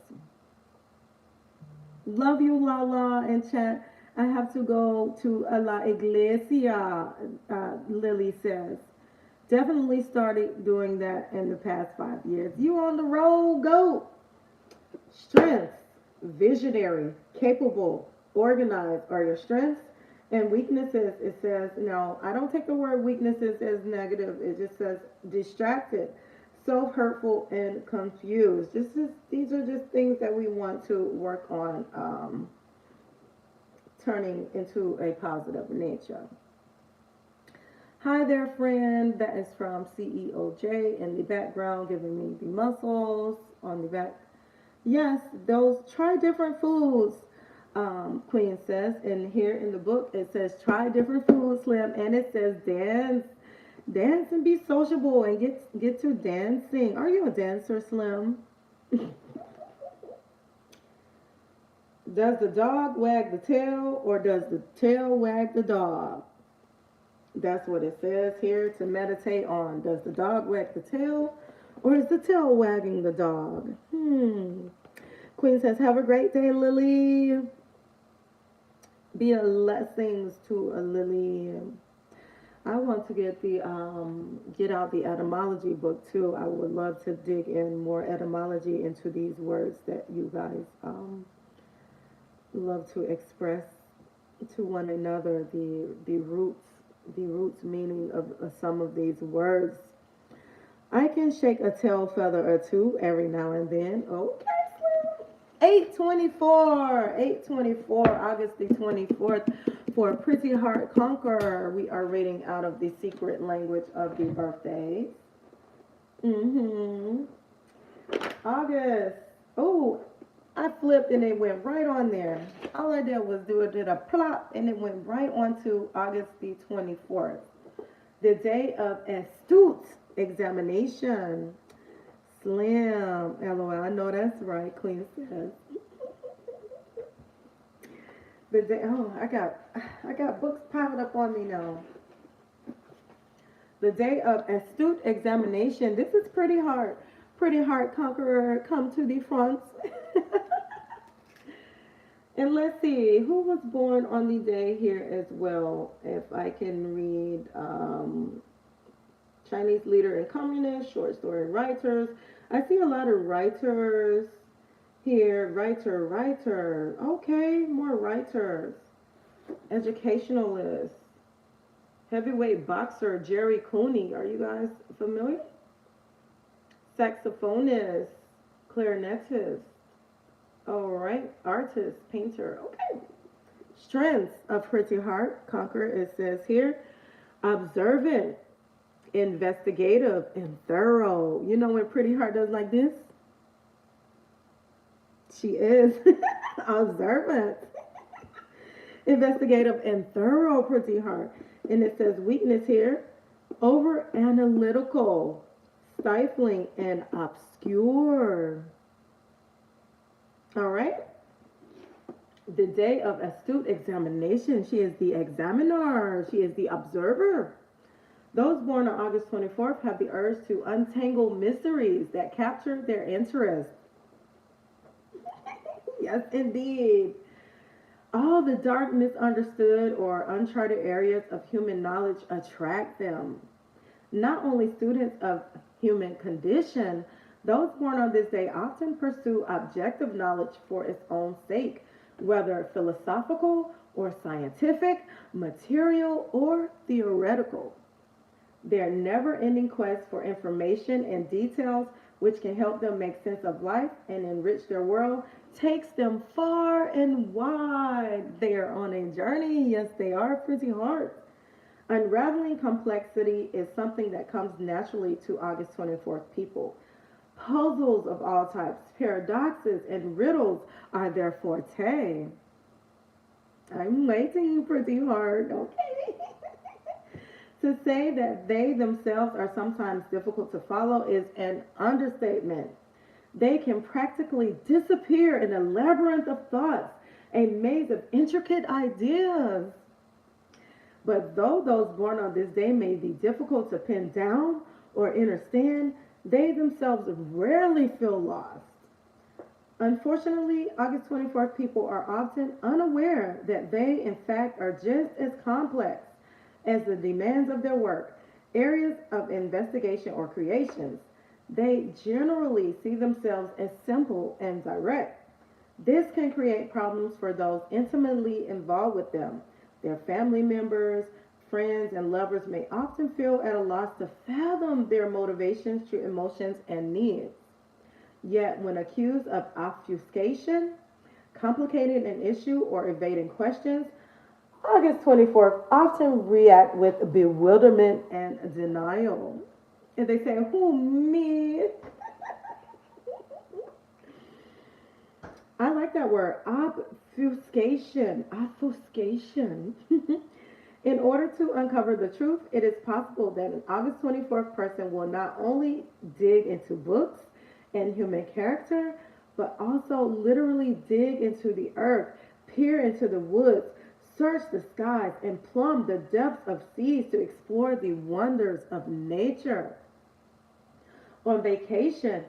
Love you, LaLa, and chat. I have to go to La Iglesia, Lily says. Definitely started doing that in the past 5 years. You on the road, go. Strength. visionary, capable, organized are your strengths. And weaknesses, it says, no, I don't take the word weaknesses as negative. It just says distracted, self-hurtful, and confused. These are just things that we want to work on turning into a positive nature. Hi there, friend. That is from CEOJ in the background, giving me the muscles on the back. Yes, those try different foods. Queen says, and here in the book it says try different foods, Slim, and it says dance and be sociable and get to dancing. Are you a dancer, Slim? Does the dog wag the tail or does the tail wag the dog? That's what it says here to meditate on. Does the dog wag the tail or is the tail wagging the dog? Queen says, have a great day, Lily. Be a blessings to a Lily. I want to get out the etymology book too. I would love to dig in more etymology into these words that you guys love to express to one another. The roots meaning of some of these words. I can shake a tail feather or two every now and then. Okay. 824, August the 24th, for Pretty Heart Conqueror. We are reading out of the secret language of the birthdays. August. Oh, I flipped and it went right on there. All I did was did a plop and it went right onto August the 24th. The day of astute examination. Slim, LOL. I know that's right, Queen says. The day, oh, I got books piled up on me now. The day of astute examination. This is pretty hard. Pretty Heart Conqueror, come to the front. And let's see, who was born on the day here as well? If I can read Chinese leader and communist, short story writers. I see a lot of writers here. Writer. Okay, more writers. Educationalist. Heavyweight boxer Jerry Cooney. Are you guys familiar? Saxophonist. Clarinetist. All right. Artist. Painter. Okay. Strengths of Pretty Heart Conqueror. It says here, observant, investigative, and thorough. You know when Pretty Heart does like this? She is observant, investigative, and thorough, Pretty Heart. And it says weakness here, over analytical, stifling, and obscure. All right. The day of astute examination. She is the examiner. She is the observer. Those born on August 24th have the urge to untangle mysteries that capture their interest. Yes, indeed. All the dark, misunderstood, or uncharted areas of human knowledge attract them. Not only students of human condition, those born on this day often pursue objective knowledge for its own sake, whether philosophical or scientific, material or theoretical. Their never-ending quest for information and details which can help them make sense of life and enrich their world takes them far and wide. They are on a journey. Yes, they are, Pretty Heart. Unraveling complexity is something that comes naturally to August 24th people. Puzzles of all types, paradoxes, and riddles are their forte. I'm waiting, Pretty Heart. Okay. To say that they themselves are sometimes difficult to follow is an understatement. They can practically disappear in a labyrinth of thoughts, a maze of intricate ideas. But though those born on this day may be difficult to pin down or understand, they themselves rarely feel lost. Unfortunately, August 24th people are often unaware that they, in fact, are just as complex as the demands of their work, areas of investigation, or creations. They generally see themselves as simple and direct. This can create problems for those intimately involved with them. Their family members, friends, and lovers may often feel at a loss to fathom their motivations, true emotions, and needs. Yet, when accused of obfuscation, complicating an issue, or evading questions, August 24th often react with bewilderment and denial. And they say, who, me? I like that word, obfuscation. Obfuscation. In order to uncover the truth, it is possible that an August 24th person will not only dig into books and human character, but also literally dig into the earth, peer into the woods, search the skies, and plumb the depths of seas to explore the wonders of nature. On vacation,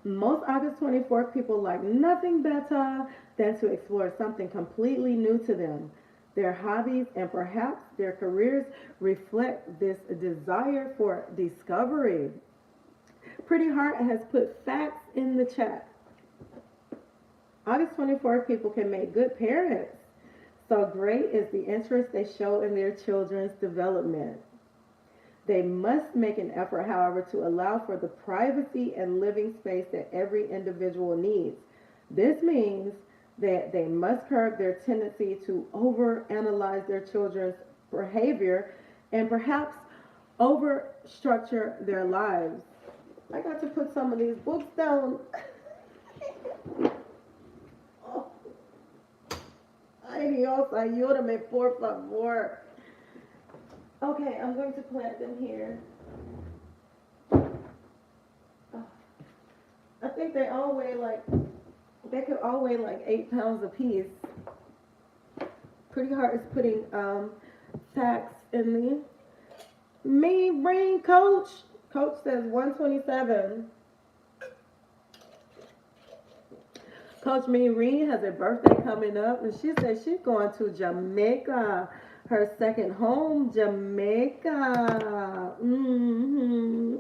most August 24th people like nothing better than to explore something completely new to them. Their hobbies and perhaps their careers reflect this desire for discovery. Pretty Heart has put facts in the chat. August 24th people can make good parents. So great is the interest they show in their children's development. They must make an effort, however, to allow for the privacy and living space that every individual needs. This means that they must curb their tendency to overanalyze their children's behavior and perhaps overstructure their lives. I got to put some of these books down. Oh. Ay, Dios, ayúdame, por favor. Okay, I'm going to plant them here. I think they all weigh like, they could all weigh like 8 pounds apiece. Pretty Heart is putting facts in the Me Brain Coach. Coach says 127. Coach Me Reen has a birthday coming up, and she says she's going to Jamaica. Her second home, Jamaica. Mm-hmm.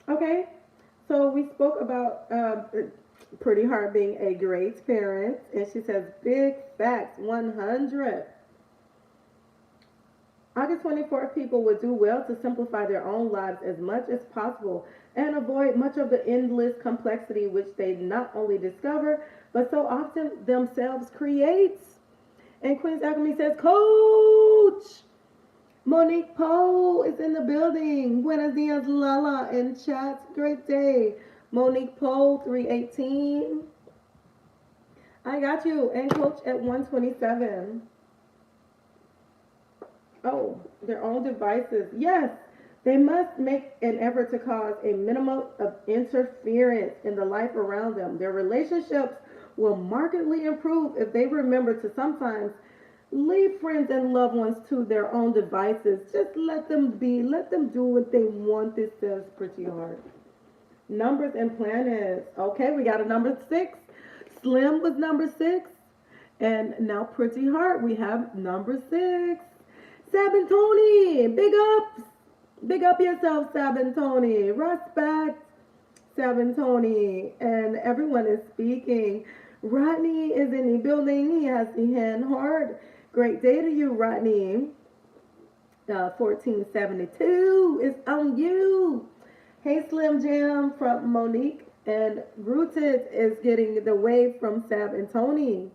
Okay, so we spoke about Pretty Heart being a great parent, and she says big facts, 100. August 24th people would do well to simplify their own lives as much as possible and avoid much of the endless complexity which they not only discover, but so often themselves create. And Queen's Alchemy says, Coach! Monique Poe is in the building. Buenos dias, LaLa in chat. Great day. Monique Poe, 318. I got you. And Coach at 127. Oh, their own devices. Yes, they must make an effort to cause a minimum of interference in the life around them. Their relationships will markedly improve if they remember to sometimes leave friends and loved ones to their own devices. Just let them be. Let them do what they want. This says Pretty Heart. Numbers and planets. Okay, we got a number 6. Slim was number 6. And now Pretty Heart, we have number 6. Sabantoni, big ups. Big up yourself, Sabantoni. Respect, Sabantoni. And everyone is speaking. Rodney is in the building. He has the hand heart. Great day to you, Rodney. 1472 is on you. Hey, Slim Jam from Monique. And Rooted is getting the wave from Sabantoni.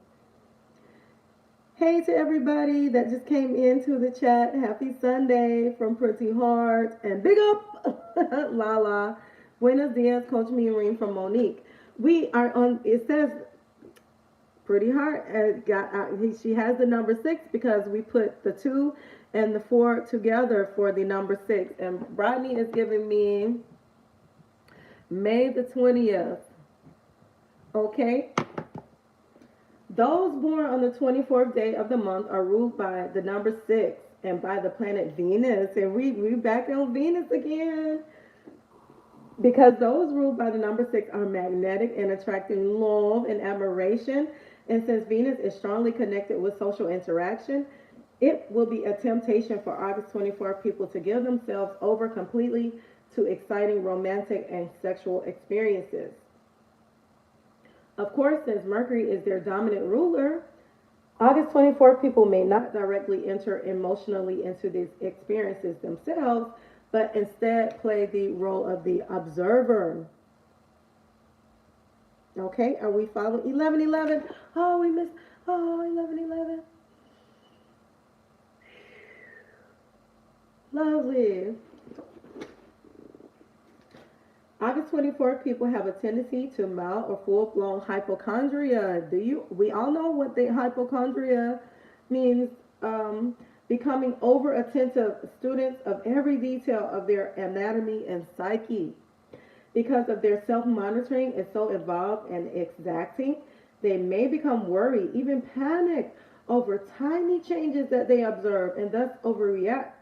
Hey to everybody that just came into the chat. Happy Sunday from Pretty Heart. And big up, LaLa. Buenos dias, Coach Mireen from Monique. We are on, it says Pretty Heart. She has the number 6 because we put the 2 and the 4 together for the number 6. And Rodney is giving me May the 20th. Okay. Those born on the 24th day of the month are ruled by the number 6 and by the planet Venus. And we back on Venus again. Because those ruled by the number 6 are magnetic and attracting love and admiration. And since Venus is strongly connected with social interaction, it will be a temptation for August 24th people to give themselves over completely to exciting romantic and sexual experiences. Of course, since Mercury is their dominant ruler, August 24th people may not directly enter emotionally into these experiences themselves, but instead play the role of the observer. Okay, are we following? 11:11. Oh, we missed. Oh, 11:11. Lovely. August 24th people have a tendency to mild or full-blown hypochondria. We all know what the hypochondria means. Becoming over attentive students of every detail of their anatomy and psyche. Because of their self-monitoring is so involved and exacting, they may become worried, even panic over tiny changes that they observe and thus overreact.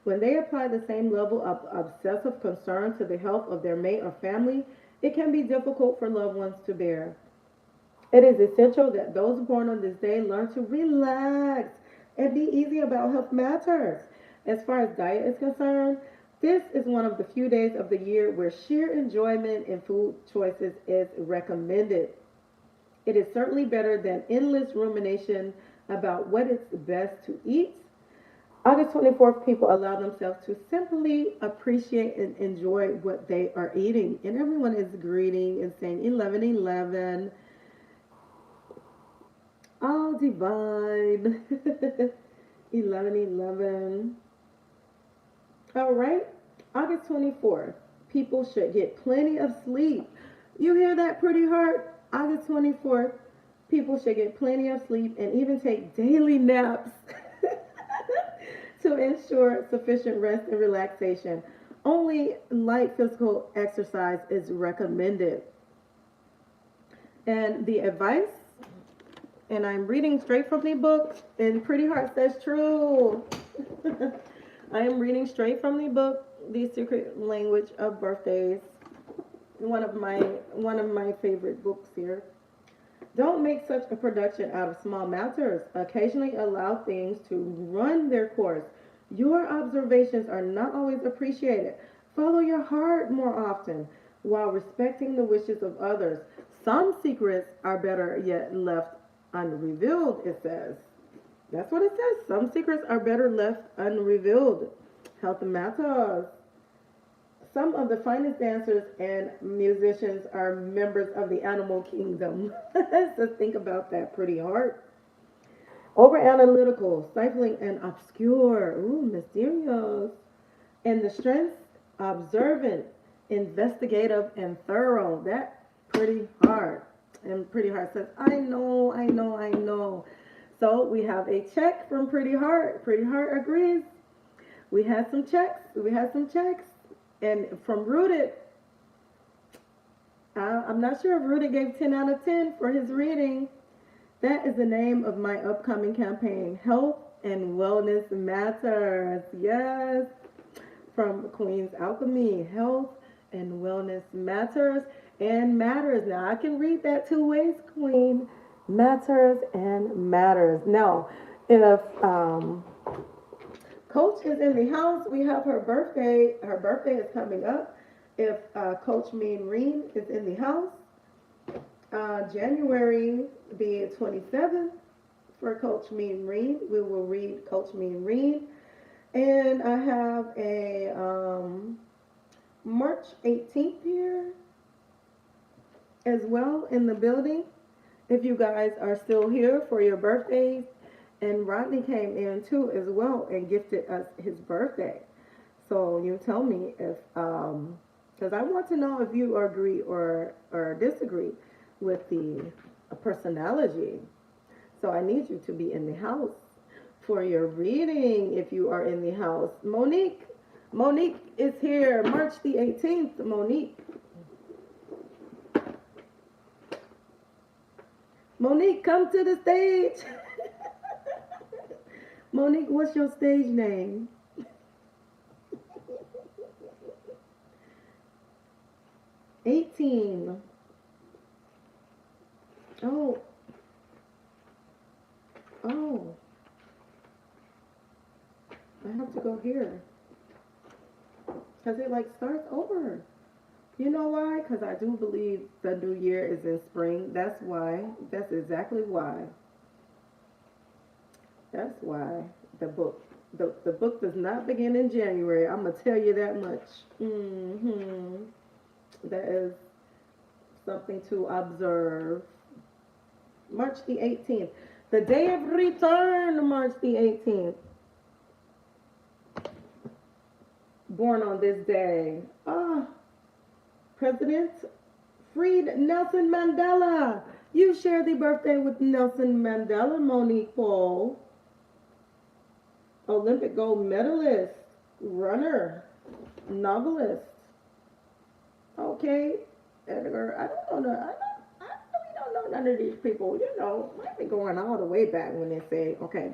When they apply the same level of obsessive concern to the health of their mate or family, it can be difficult for loved ones to bear. It is essential that those born on this day learn to relax and be easy about health matters. As far as diet is concerned, this is one of the few days of the year where sheer enjoyment in food choices is recommended. It is certainly better than endless rumination about what is best to eat. August 24th, people allow themselves to simply appreciate and enjoy what they are eating. And everyone is greeting and saying 11:11. All divine. 11:11. All right. August 24th, people should get plenty of sleep. You hear that, pretty heart? August 24th, people should get plenty of sleep and even take daily naps to ensure sufficient rest and relaxation. Only light physical exercise is recommended. And the advice, and I'm reading straight from the book, and Pretty Heart says true. I am reading straight from the book, The Secret Language of Birthdays. One of my favorite books here. Don't make such a production out of small matters. Occasionally allow things to run their course. Your observations are not always appreciated. Follow your heart more often while respecting the wishes of others. Some secrets are better yet left unrevealed, it says. That's what it says. Some secrets are better left unrevealed. Health matters. Some of the finest dancers and musicians are members of the animal kingdom. So think about that, pretty heart. Over analytical, stifling, and obscure. Ooh, mysterious. And the strengths, observant, investigative, and thorough. That pretty hard. And Pretty Heart says, I know, I know, I know. So we have a check from Pretty Heart. Pretty Heart agrees. We had some checks. We had some checks. And from Rooted, I'm not sure if Rooted gave 10 out of 10 for his reading. That is the name of my upcoming campaign, Health and Wellness Matters. Yes, from Queen's Alchemy, Health and Wellness Matters and Matters. Now, I can read that two ways, Queen. Matters and Matters. Now, if Coach is in the house, we have her birthday. Her birthday is coming up. If Coach Mean Reen is in the house, January the 27th for Coach Mean Reen, we will read Coach Mean Reen. And I have a March 18th here as well in the building. If you guys are still here for your birthdays, and Rodney came in too as well and gifted us his birthday. So you tell me if, because I want to know if you agree or disagree with the personality. So I need you to be in the house for your reading if you are in the house. Monique is here, March the 18th. Monique, come to the stage. Monique, what's your stage name? $18. Oh. I have to go here. because it like starts over. You know why? Because I do believe the new year is in spring. That's why. That's exactly why. That's why the book the book does not begin in January. I'm gonna tell you that much. That is something to observe. March the 18th, the day of return. March the 18th. Born on this day. President freed Nelson Mandela. You share the birthday with Nelson Mandela, Monique Paul. Olympic gold medalist, runner, novelist. Okay, Edgar. I don't know. I really don't know none of these people. You know, might be going all the way back when they say, okay.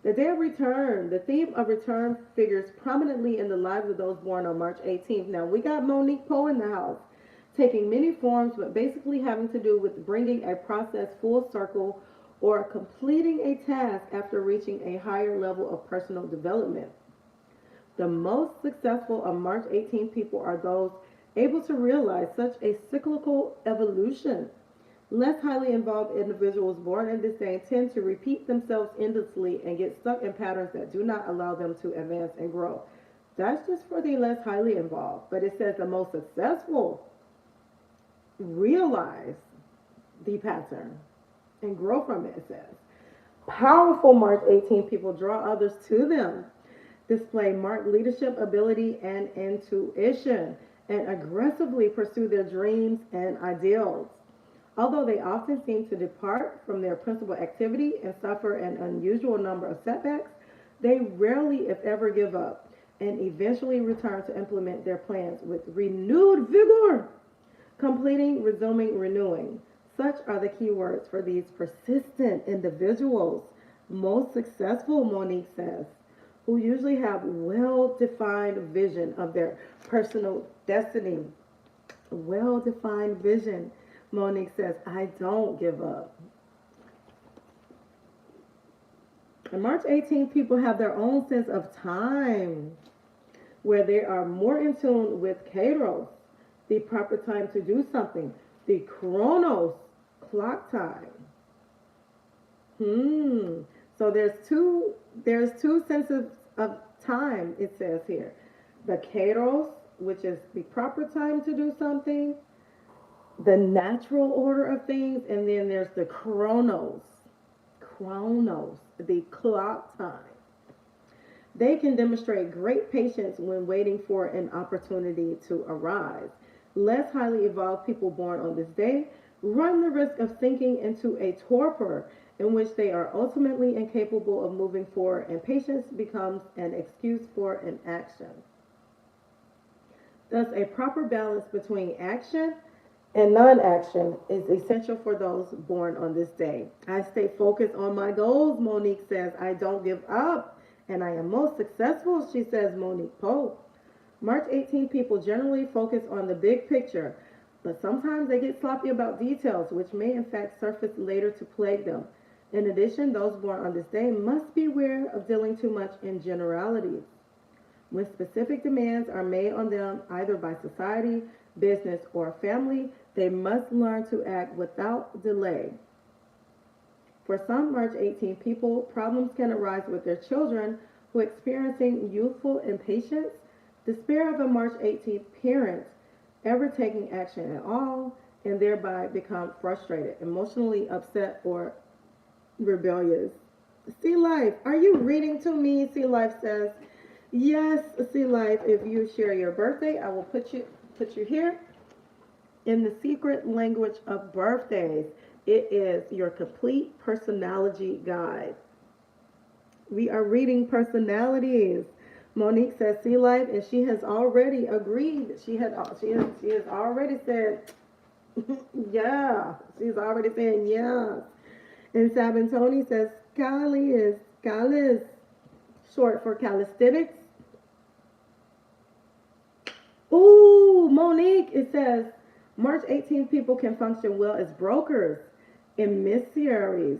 The day of return. The theme of return figures prominently in the lives of those born on March 18th. Now, we got Monique Poe in the house, taking many forms, but basically having to do with bringing a process full circle or completing a task after reaching a higher level of personal development. The most successful of March 18th people are those able to realize such a cyclical evolution. Less highly involved individuals born in this day tend to repeat themselves endlessly and get stuck in patterns that do not allow them to advance and grow. That's just for the less highly involved. But it says the most successful realize the pattern and grow from it, it says. Powerful March 18 people draw others to them, display marked leadership ability and intuition, and aggressively pursue their dreams and ideals. Although they often seem to depart from their principal activity and suffer an unusual number of setbacks, they rarely, if ever, give up and eventually return to implement their plans with renewed vigor, completing, resuming, renewing. Such are the key words for these persistent individuals. Most successful, Monique says, who usually have well-defined vision of their personal destiny. Well-defined vision. Monique says, I don't give up. And March 18th, people have their own sense of time, where they are more in tune with kairos, the proper time to do something, the chronos, clock time. So there's two senses of time, it says here. The kairos, which is the proper time to do something, the natural order of things, and then there's the chronos, the clock time. They can demonstrate great patience when waiting for an opportunity to arise. Less highly evolved people born on this day run the risk of sinking into a torpor in which they are ultimately incapable of moving forward, and patience becomes an excuse for inaction. Thus, a proper balance between action and non-action is essential for those born on this day. I stay focused on my goals, Monique says. I don't give up, and I am most successful, she says, Monique Poe. March 18 people generally focus on the big picture, but sometimes they get sloppy about details, which may in fact surface later to plague them. In addition, those born on this day must beware of dealing too much in generalities. When specific demands are made on them either by society, business, or family, they must learn to act without delay. For some March 18 people, problems can arise with their children who are experiencing youthful impatience, despair of a March 18th parent ever taking action at all, and thereby become frustrated, emotionally upset, or rebellious. Sea Life, are you reading to me? Sea Life says, yes, Sea Life, if you share your birthday, I will put you here in the secret language of birthdays. It is your complete personality guide. We are reading personalities. Monique says Sea Life, and she has already agreed. She has already said, yeah. She's already saying yes. And Sabantoni says Calis, short for calisthenics. Ooh, Monique, it says March 18th people can function well as brokers, emissaries.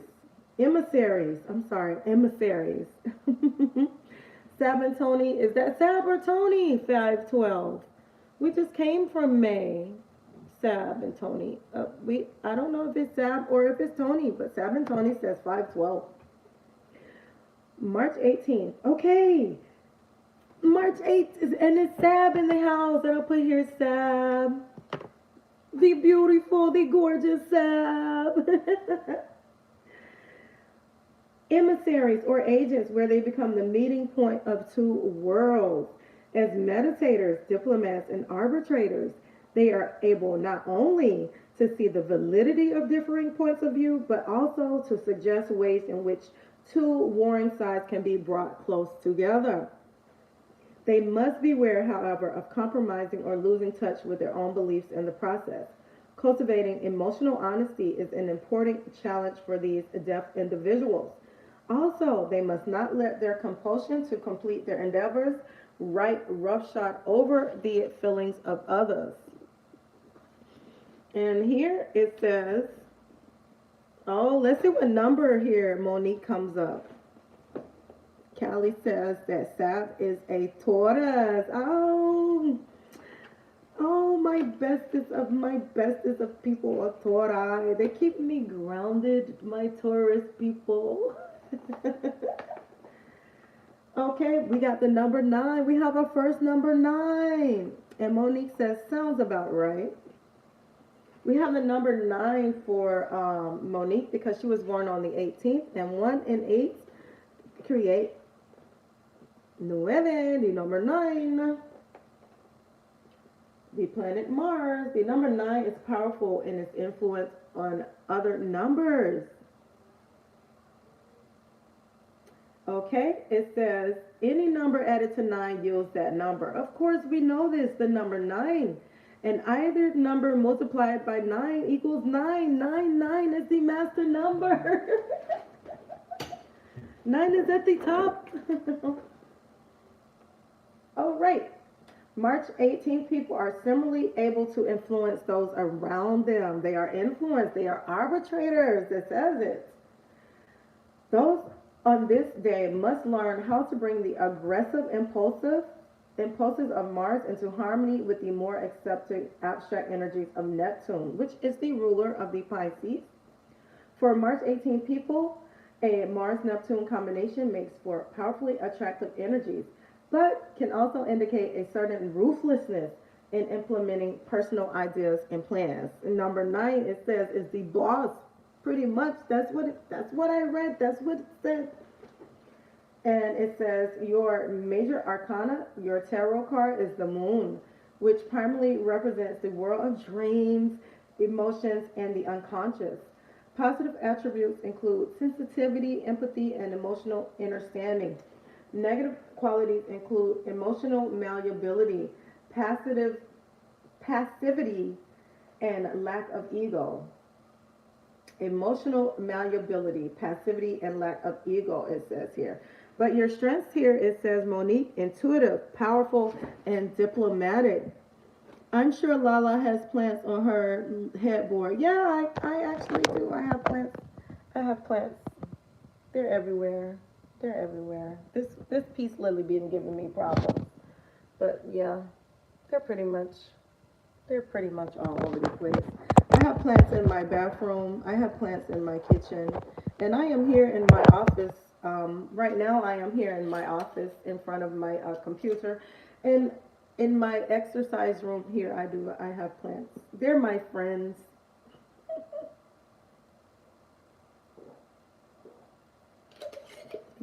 Sab and Tony, is that Sab or Tony? 512. We just came from May. Sab and Tony. I don't know if it's Sab or if it's Tony, but Sab and Tony says 512. March 18th. Okay. March 8th is, and it's Sab in the house. And I'll put here Sab. The beautiful, the gorgeous Sab. Emissaries or agents, where they become the meeting point of two worlds. As meditators, diplomats, and arbitrators, they are able not only to see the validity of differing points of view, but also to suggest ways in which two warring sides can be brought close together. They must beware, however, of compromising or losing touch with their own beliefs in the process. Cultivating emotional honesty is an important challenge for these adept individuals. Also, they must not let their compulsion to complete their endeavors write roughshod over the feelings of others. And here it says, oh, let's see what number here Monique comes up. Callie says that Sab is a Taurus. Oh, my bestest of people are Tauri. They keep me grounded, my Taurus people. Okay, we got the number 9. We have our first number 9. And Monique says, sounds about right. We have the number 9 for Monique because she was born on the 18th. And 1 and 8 create 9, the number 9. The planet Mars. The number 9 is powerful in its influence on other numbers. Okay, it says any number added to 9 yields that number. Of course, we know this, the number 9. And either number multiplied by 9 equals 9. 9 is the master number. 9 is at the top. All right. March 18th people are similarly able to influence those around them. They are influenced. They are arbitrators. It says it. Those on this day must learn how to bring the aggressive impulses of Mars into harmony with the more accepting abstract energies of Neptune, which is the ruler of the Pisces. For March 18 people, a Mars-Neptune combination makes for powerfully attractive energies, but can also indicate a certain ruthlessness in implementing personal ideas and plans. And number 9, it says, is the boss. Pretty much, that's what I read. That's what it said. And it says your major arcana, your tarot card, is the moon, which primarily represents the world of dreams, emotions, and the unconscious. Positive attributes include sensitivity, empathy, and emotional understanding. Negative qualities include emotional malleability, passivity, and lack of ego. Emotional malleability, passivity, and lack of ego, it says here. But your strengths here, it says, Monique, intuitive, powerful, and diplomatic. I'm sure LaLa has plants on her headboard. Yeah, I actually do. I have plants. They're everywhere. This peace lily been giving me problems. But yeah, they're pretty much all over the place. I have plants in my bathroom. I have plants in my kitchen. And I am here in my office. Right now I am here in my office in front of my computer. And in my exercise room here, I have plants. They're my friends.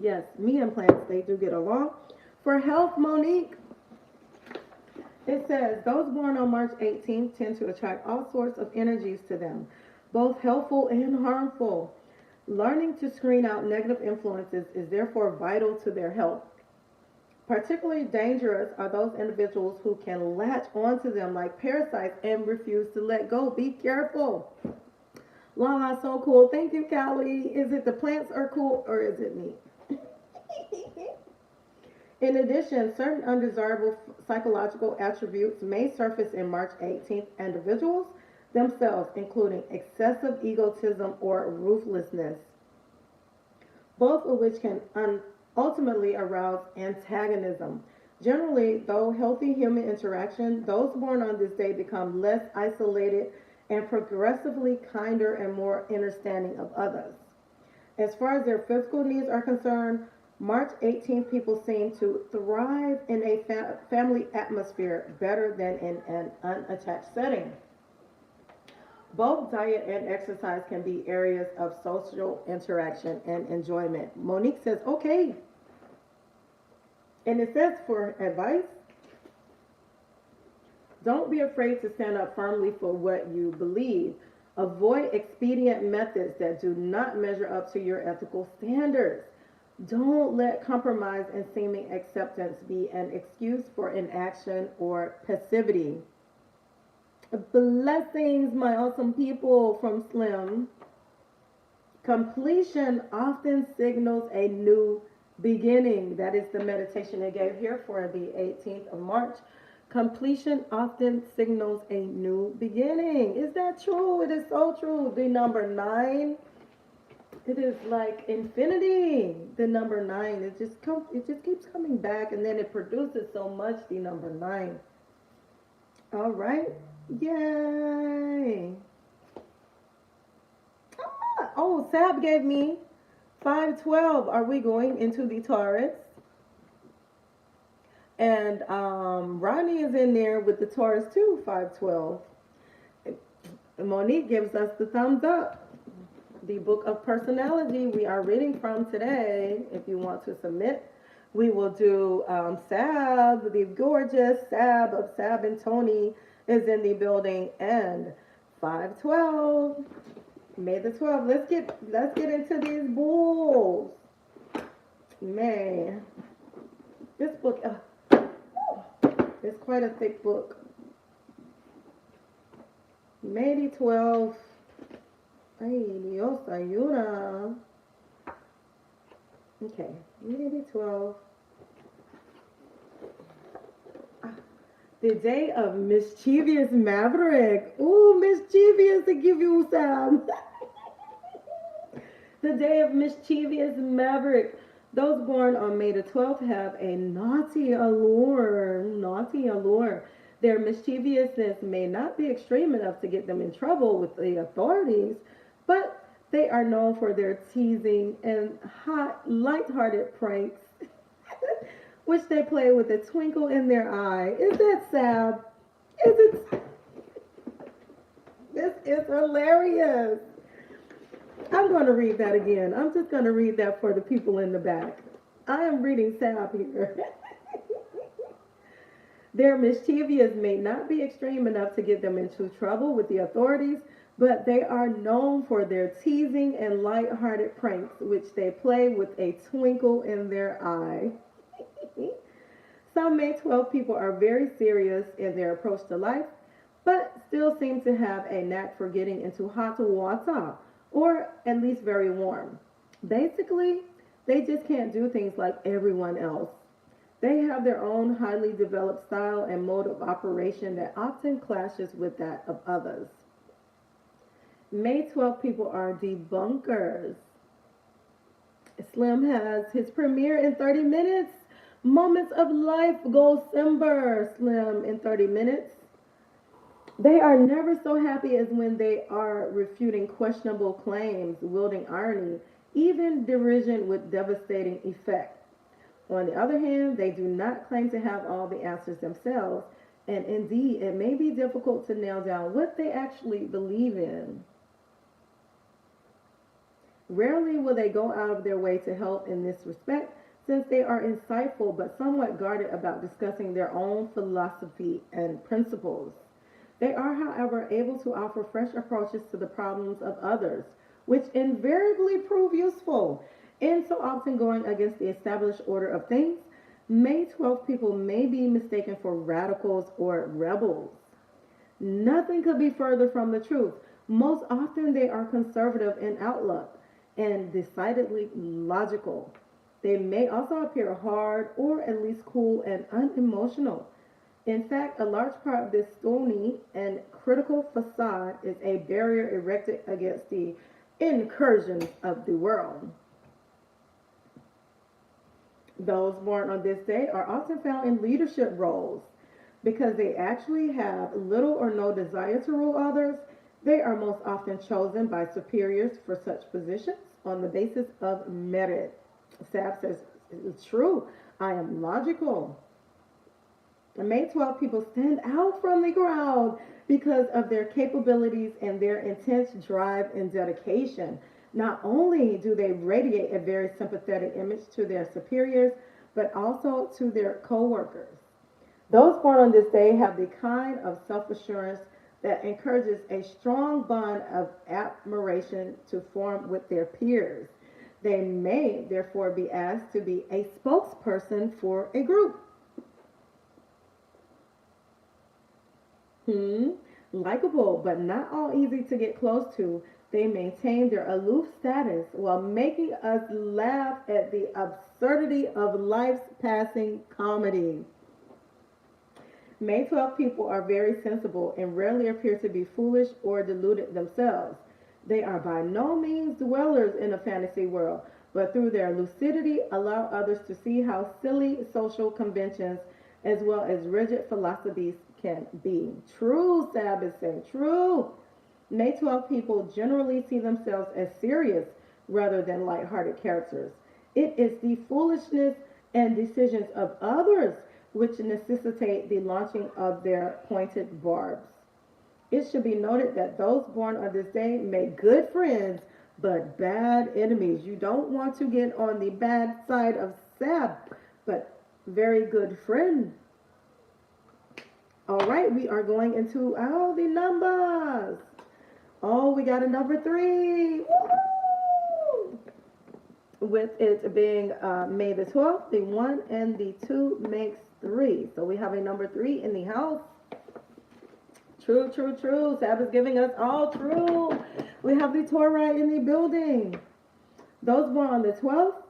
Yes, me and plants, they do get along. For health, Monique, it says, those born on March 18th tend to attract all sorts of energies to them, both helpful and harmful. Learning to screen out negative influences is therefore vital to their health. Particularly dangerous are those individuals who can latch onto them like parasites and refuse to let go. Be careful. LaLa, so cool. Thank you, Callie. Is it the plants are cool or is it me? In addition, certain undesirable psychological attributes may surface in March 18th individuals themselves, including excessive egotism or ruthlessness, both of which can ultimately arouse antagonism. Generally, though healthy human interaction, those born on this day become less isolated and progressively kinder and more understanding of others. As far as their physical needs are concerned, March 18th people seem to thrive in a family atmosphere better than in an unattached setting. Both diet and exercise can be areas of social interaction and enjoyment. Monique says, okay. And it says for advice, don't be afraid to stand up firmly for what you believe. Avoid expedient methods that do not measure up to your ethical standards. Don't let compromise and seeming acceptance be an excuse for inaction or passivity. Blessings, my awesome people from Slim. Completion often signals a new beginning. That is the meditation I gave here for the 18th of March. Completion often signals a new beginning. Is that true? It is so true. The number 9, it is like infinity. The number 9, it just keeps coming back, and then it produces so much. The number 9. All right. Yay. Oh, Sab gave me 512. Are we going into the Taurus? And Ronnie is in there with the Taurus too, 512. Monique gives us the thumbs up. The book of personality we are reading from today. If you want to submit, we will do Sab, the gorgeous Sab of Sab and Tony is in the building, and 512. May the 12th. Let's get into these bulls. Man, this book is quite a thick book. May the 12th. Ay, Dios ayuda. Okay, May the 12th. The day of mischievous maverick. Ooh, mischievous to give you some. The day of mischievous maverick. Those born on May the 12th have a naughty allure. Naughty allure. Their mischievousness may not be extreme enough to get them in trouble with the authorities, but they are known for their teasing and light-hearted pranks which they play with a twinkle in their eye. Is that sad? Is it? This is hilarious. I'm going to read that again. I'm just going to read that for the people in the back. I am reading Sab here. Their mischievous may not be extreme enough to get them into trouble with the authorities, but they are known for their teasing and light-hearted pranks, which they play with a twinkle in their eye. Some May 12 people are very serious in their approach to life, but still seem to have a knack for getting into hot water, or at least very warm. Basically, they just can't do things like everyone else. They have their own highly developed style and mode of operation that often clashes with that of others. May 12 people are debunkers. Slim has his premiere in 30 minutes. Moments of Life Gold Simber, Slim in 30 minutes. They are never so happy as when they are refuting questionable claims, wielding irony, even derision with devastating effect. On the other hand, they do not claim to have all the answers themselves, and indeed, it may be difficult to nail down what they actually believe in. Rarely will they go out of their way to help in this respect, since they are insightful but somewhat guarded about discussing their own philosophy and principles. They are, however, able to offer fresh approaches to the problems of others, which invariably prove useful. In so often going against the established order of things, May 12 people may be mistaken for radicals or rebels. Nothing could be further from the truth. Most often they are conservative in outlook and decidedly logical. They may also appear hard or at least cool and unemotional. In fact, a large part of this stony and critical facade is a barrier erected against the incursions of the world. Those born on this day are often found in leadership roles. Because they actually have little or no desire to rule others, they are most often chosen by superiors for such positions on the basis of merit. Sab says, it's true. I am logical. The May 12 people stand out from the crowd because of their capabilities and their intense drive and dedication. Not only do they radiate a very sympathetic image to their superiors, but also to their co-workers. Those born on this day have the kind of self-assurance that encourages a strong bond of admiration to form with their peers. They may therefore be asked to be a spokesperson for a group. Likeable, but not all easy to get close to, they maintain their aloof status while making us laugh at the absurdity of life's passing comedy. May 12 people are very sensible and rarely appear to be foolish or deluded themselves. They are by no means dwellers in a fantasy world, but through their lucidity allow others to see how silly social conventions as well as rigid philosophies can be. True, Sabbath saying, true. May 12 people generally see themselves as serious rather than lighthearted characters. It is the foolishness and decisions of others which necessitate the launching of their pointed barbs. It should be noted that those born on this day make good friends but bad enemies. You don't want to get on the bad side of Sab, but very good friend. All right, we are going into all the numbers. Oh, we got a number 3. Woo! With it being May the 12th, the 1 and the 2 makes 3. So we have a number 3 in the house. True, true, true. Sab is giving us all true. We have the Torah in the building. Those born on the 12th,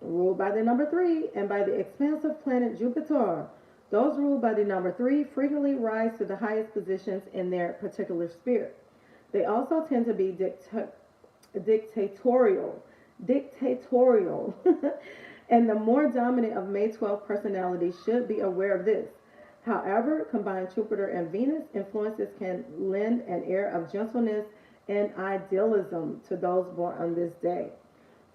ruled by the number 3 and by the expansive planet Jupiter. Those ruled by the number 3 frequently rise to the highest positions in their particular sphere. They also tend to be dictatorial. And the more dominant of May 12 personalities should be aware of this. However, combined Jupiter and Venus influences can lend an air of gentleness and idealism to those born on this day.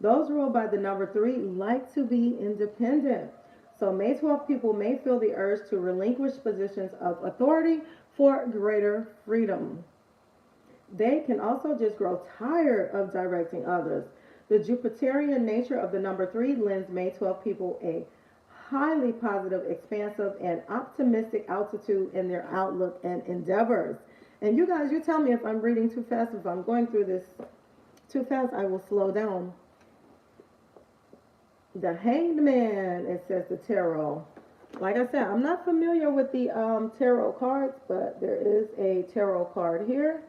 Those ruled by the number 3 like to be independent. So May 12 people may feel the urge to relinquish positions of authority for greater freedom. They can also just grow tired of directing others. The Jupiterian nature of the number 3 lends May 12 people a highly positive, expansive, and optimistic altitude in their outlook and endeavors. And you guys, you tell me if I'm reading too fast. If I'm going through this too fast, I will slow down. The Hanged Man, it says the tarot. Like I said, I'm not familiar with the tarot cards, but there is a tarot card here.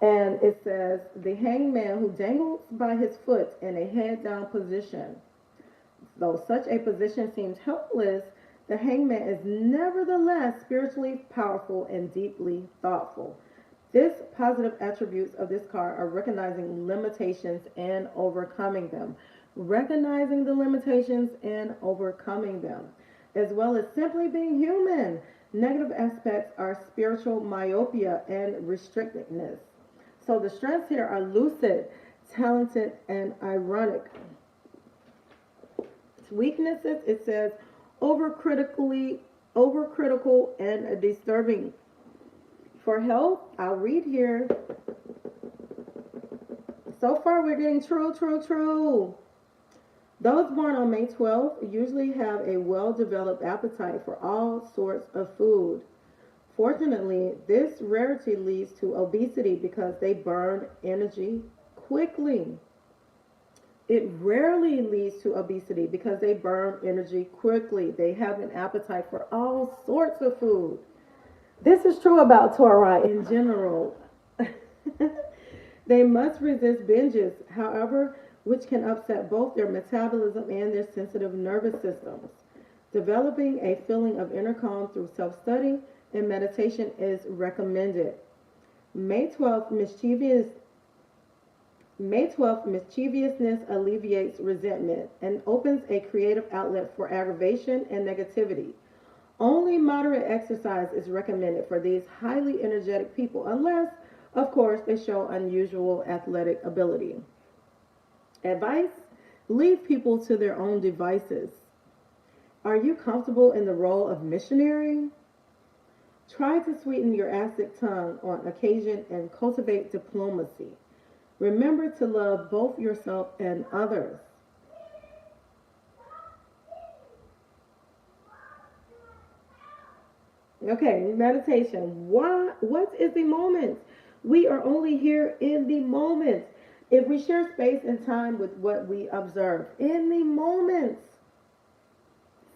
And it says, the hanged man who dangles by his foot in a head-down position. Though such a position seems helpless, the hanged man is nevertheless spiritually powerful and deeply thoughtful. This positive attributes of this card are recognizing limitations and overcoming them. Recognizing the limitations and overcoming them, as well as simply being human. Negative aspects are spiritual myopia and restrictedness. So the strengths here are lucid, talented, and ironic. Weaknesses, it says overcritical and disturbing. For health, I'll read here. So far, we're getting true, true, true. Those born on May 12th usually have a well-developed appetite for all sorts of food. Fortunately, this rarity leads to obesity because they burn energy quickly. It rarely leads to obesity because they burn energy quickly. They have an appetite for all sorts of food. This is true about Torah in general. They must resist binges, however, which can upset both their metabolism and their sensitive nervous systems. Developing a feeling of inner calm through self-study and meditation is recommended. May 12th, mischievous May 12th, mischievousness alleviates resentment and opens a creative outlet for aggravation and negativity. Only moderate exercise is recommended for these highly energetic people, unless, of course, they show unusual athletic ability. Advice: leave people to their own devices. Are you comfortable in the role of missionary? Try to sweeten your acid tongue on occasion and cultivate diplomacy. Remember to love both yourself and others. Okay, meditation. What is the moment? We are only here in the moment. If we share space and time with what we observe in the moment,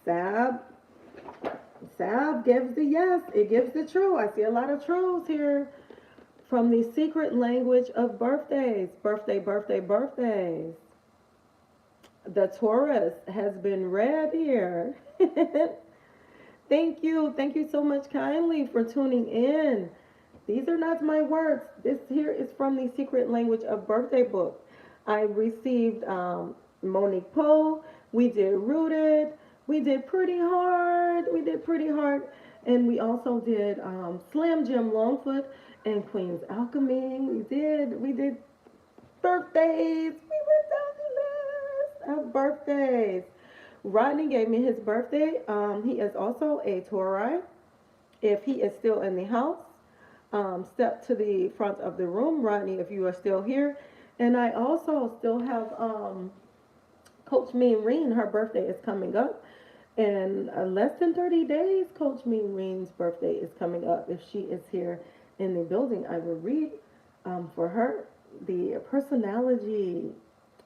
Sab, Sab gives the yes. It gives the true. I see a lot of truths here from the secret language of birthdays. Birthday, birthday, birthdays. The Taurus has been read here. Thank you. Thank you so much kindly for tuning in. These are not my words. This here is from the secret language of birthday book. I received Monique Poe. We did Rooted. We did Pretty Hard. We did Pretty Hard. And we also did Slam Jim Longfoot and Queen's Alchemy. We did birthdays. We went down the list of birthdays. Rodney gave me his birthday. He is also a Tauri. If he is still in the house, step to the front of the room, Rodney, if you are still here. And I also still have Coach Mean Reen. Her birthday is coming up. In less than 30 days, Coach Mean Reen's birthday is coming up. If she is here in the building, I will read for her the personality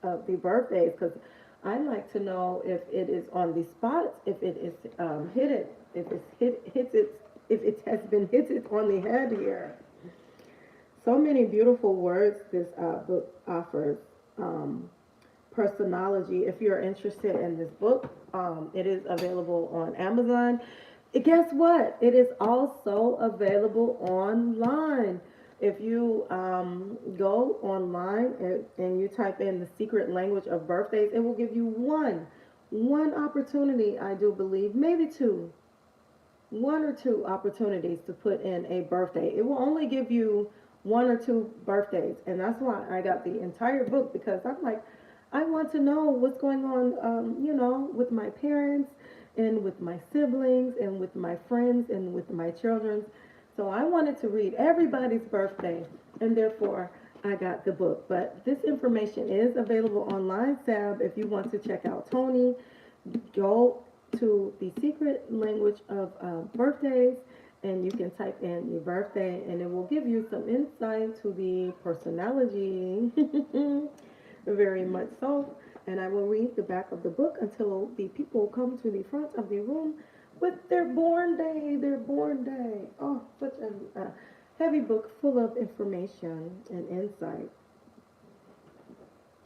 of the birthdays, because I like to know if it is on the spot, if it is hidden, if it's hits it, if it has been hit on the head here. So many beautiful words this book offers. Personality. If you're interested in this book, it is available on Amazon. Guess what? It is also available online. If you go online and you type in the secret language of birthdays, it will give you one opportunity, I do believe, maybe two, one or two opportunities to put in a birthday. It will only give you one or two birthdays, and that's why I got the entire book, because I'm like, I want to know what's going on, with my parents and with my siblings and with my friends and with my children. So I wanted to read everybody's birthday, and therefore I got the book. But this information is available online, Sab. If you want to check out Tony, go to the secret language of birthdays, and you can type in your birthday, and it will give you some insight to the personality. Very much so. And I will read the back of the book until the people come to the front of the room with their born day, their born day. Oh, such a heavy book full of information and insight.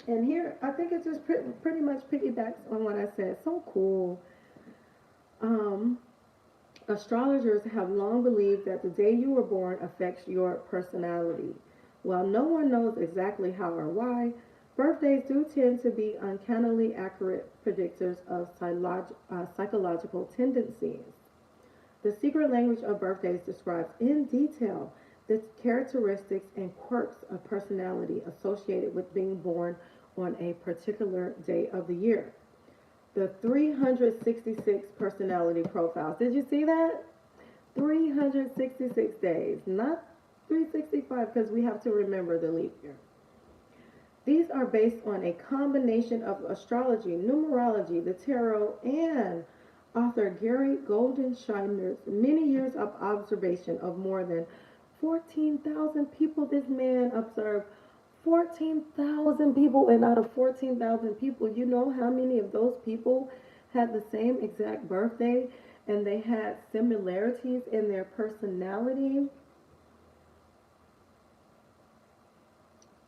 And here, I think it just pretty much piggybacks on what I said. So cool. Um, Astrologers have long believed that the day you were born affects your personality. While no one knows exactly how or why, birthdays do tend to be uncannily accurate predictors of psychological tendencies. The secret language of birthdays describes in detail the characteristics and quirks of personality associated with being born on a particular day of the year. The 366 personality profiles. Did you see that? 366 days, not 365, because we have to remember the leap year. These are based on a combination of astrology, numerology, the tarot, and author Gary Goldensheimer's many years of observation of more than 14,000 people. This man observed 14,000 people, and out of 14,000 people, you know how many of those people had the same exact birthday and they had similarities in their personality?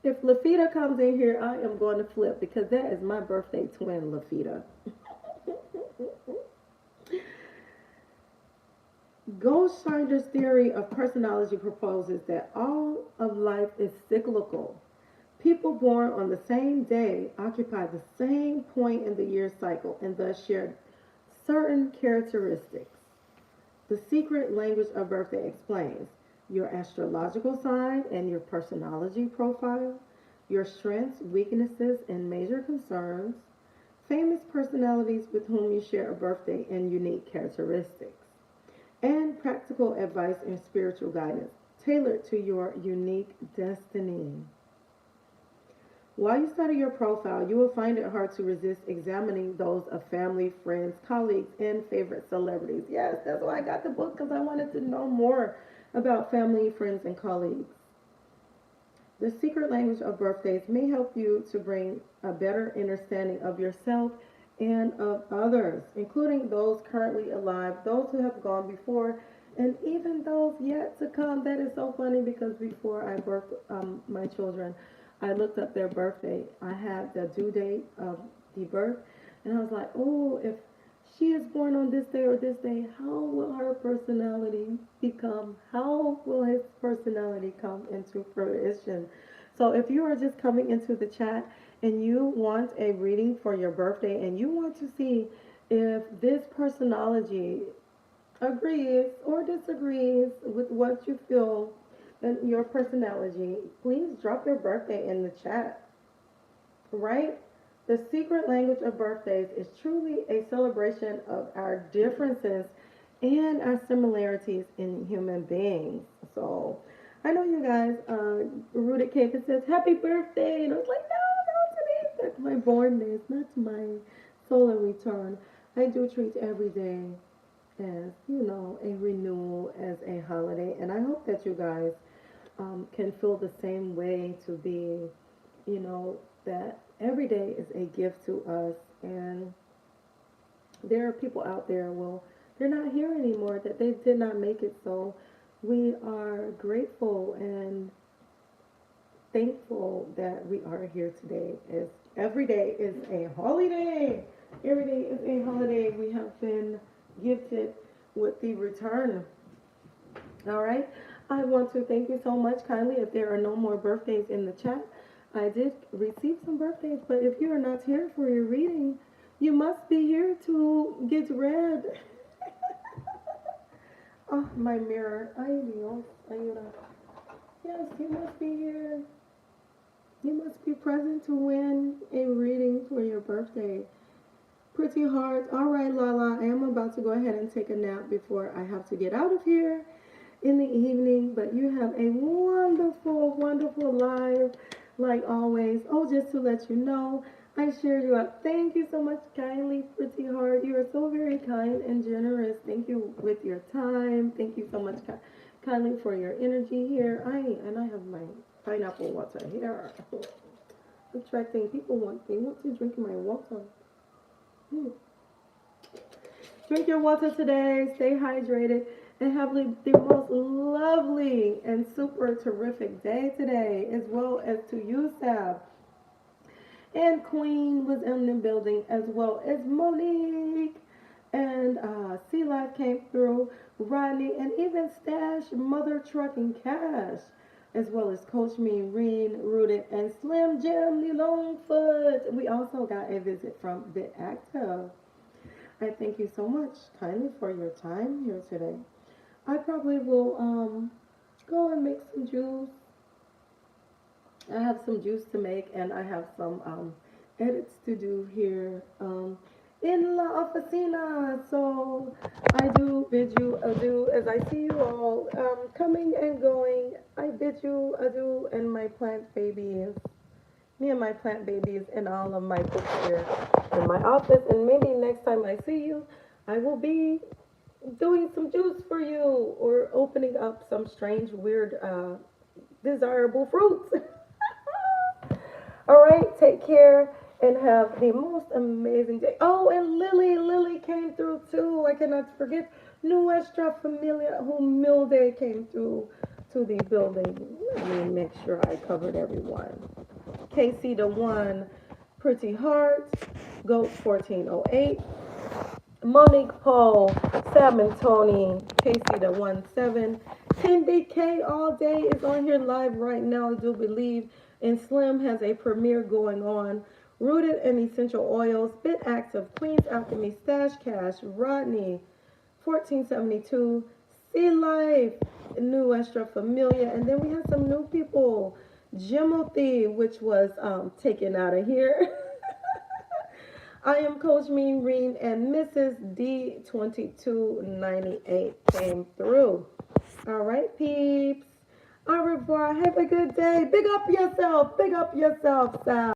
If Lafita comes in here, I am going to flip, because that is my birthday twin, Lafita. Goldsteiner's theory of personality proposes that all of life is cyclical. People born on the same day occupy the same point in the year cycle and thus share certain characteristics. The secret language of birthday explains your astrological sign and your personality profile, your strengths, weaknesses, and major concerns, famous personalities with whom you share a birthday and unique characteristics, and practical advice and spiritual guidance tailored to your unique destiny. While you study your profile, you will find it hard to resist examining those of family, friends, colleagues, and favorite celebrities. Yes, that's why I got the book because I wanted to know more about family, friends, and colleagues. The secret language of birthdays may help you to bring a better understanding of yourself and of others, including those currently alive, those who have gone before, and even those yet to come. That is so funny because before I birthed my children, I looked up their birthday. I had the due date of the birth, and I was like, oh, if she is born on this day or this day, how will her personality become? How will his personality come into fruition? So if you are just coming into the chat and you want a reading for your birthday and you want to see if this personality agrees or disagrees with what you feel and your personality, please drop your birthday in the chat, right? The secret language of birthdays is truly a celebration of our differences and our similarities in human beings. So I know you guys, Rooted Cape, it says happy birthday. And I was like, no, today's my born day. It's not my solar return. I do treat every day as, a renewal, as a holiday. And I hope that you guys can feel the same way to be, that every day is a gift to us. And there are people out there, well, they're not here anymore, that they did not make it. So we are grateful and thankful that we are here today. As every day is a holiday. Every day is a holiday. We have been gifted with the return. All right. I want to thank you so much kindly. If there are no more birthdays in the chat, I did receive some birthdays, but if you are not here for your reading, you must be here to get read. Oh, my mirror. Ay, Dios, ayuda. Yes, you must be here. You must be present to win a reading for your birthday. Pretty hard. All right, LaLa, I am about to go ahead and take a nap before I have to get out of here in the evening, but you have a wonderful, wonderful life, like always. Oh, just to let you know, I shared you up. Thank you so much, kindly, Pretty Heart. You are so very kind and generous. Thank you with your time. Thank you so much, kindly, for your energy here. And I have my pineapple water here. Attracting people want to drink my water. Drink your water today. Stay hydrated. And have the most lovely and super terrific day today, as well as to you, Sab. And Queen was in the building, as well as Monique. And Sea Life came through, Rodney, and even Stash, Mother Trucking Cash, as well as Coach Me, Reen, Rooted, and Slim Jim, the Longfoot. We also got a visit from Bit Active. I thank you so much kindly for your time here today. I probably will go and make some juice. I have some juice to make, and I have some edits to do here in La Oficina. So I do bid you adieu as I see you all coming and going. I bid you adieu, and my plant babies. Me and my plant babies and all of my books here in my office. And maybe next time I see you, I will be doing some juice for you or opening up some strange, weird, desirable fruits. All right, take care and have the most amazing day. Oh, and Lily came through too. I cannot forget Nuestra Familia Humilde came through to the building. Let me make sure I covered everyone. Casey the One, Pretty Heart, Goat 1408, Monique Paul, Sam and Tony, Casey the 17, Cindy K all day is on here live right now, I do believe. And Slim has a premiere going on. Rooted in essential oils, Bit Active, Queen's Alchemy, Stash Cash, Rodney, 1472, Sea Life, New Extra Familia, and then we have some new people. Jimothy, which was taken out of here. I am Coach Mean Reen, and Mrs. D2298 came through. All right, peeps. Au revoir. Have a good day. Big up yourself. Big up yourself, Sal.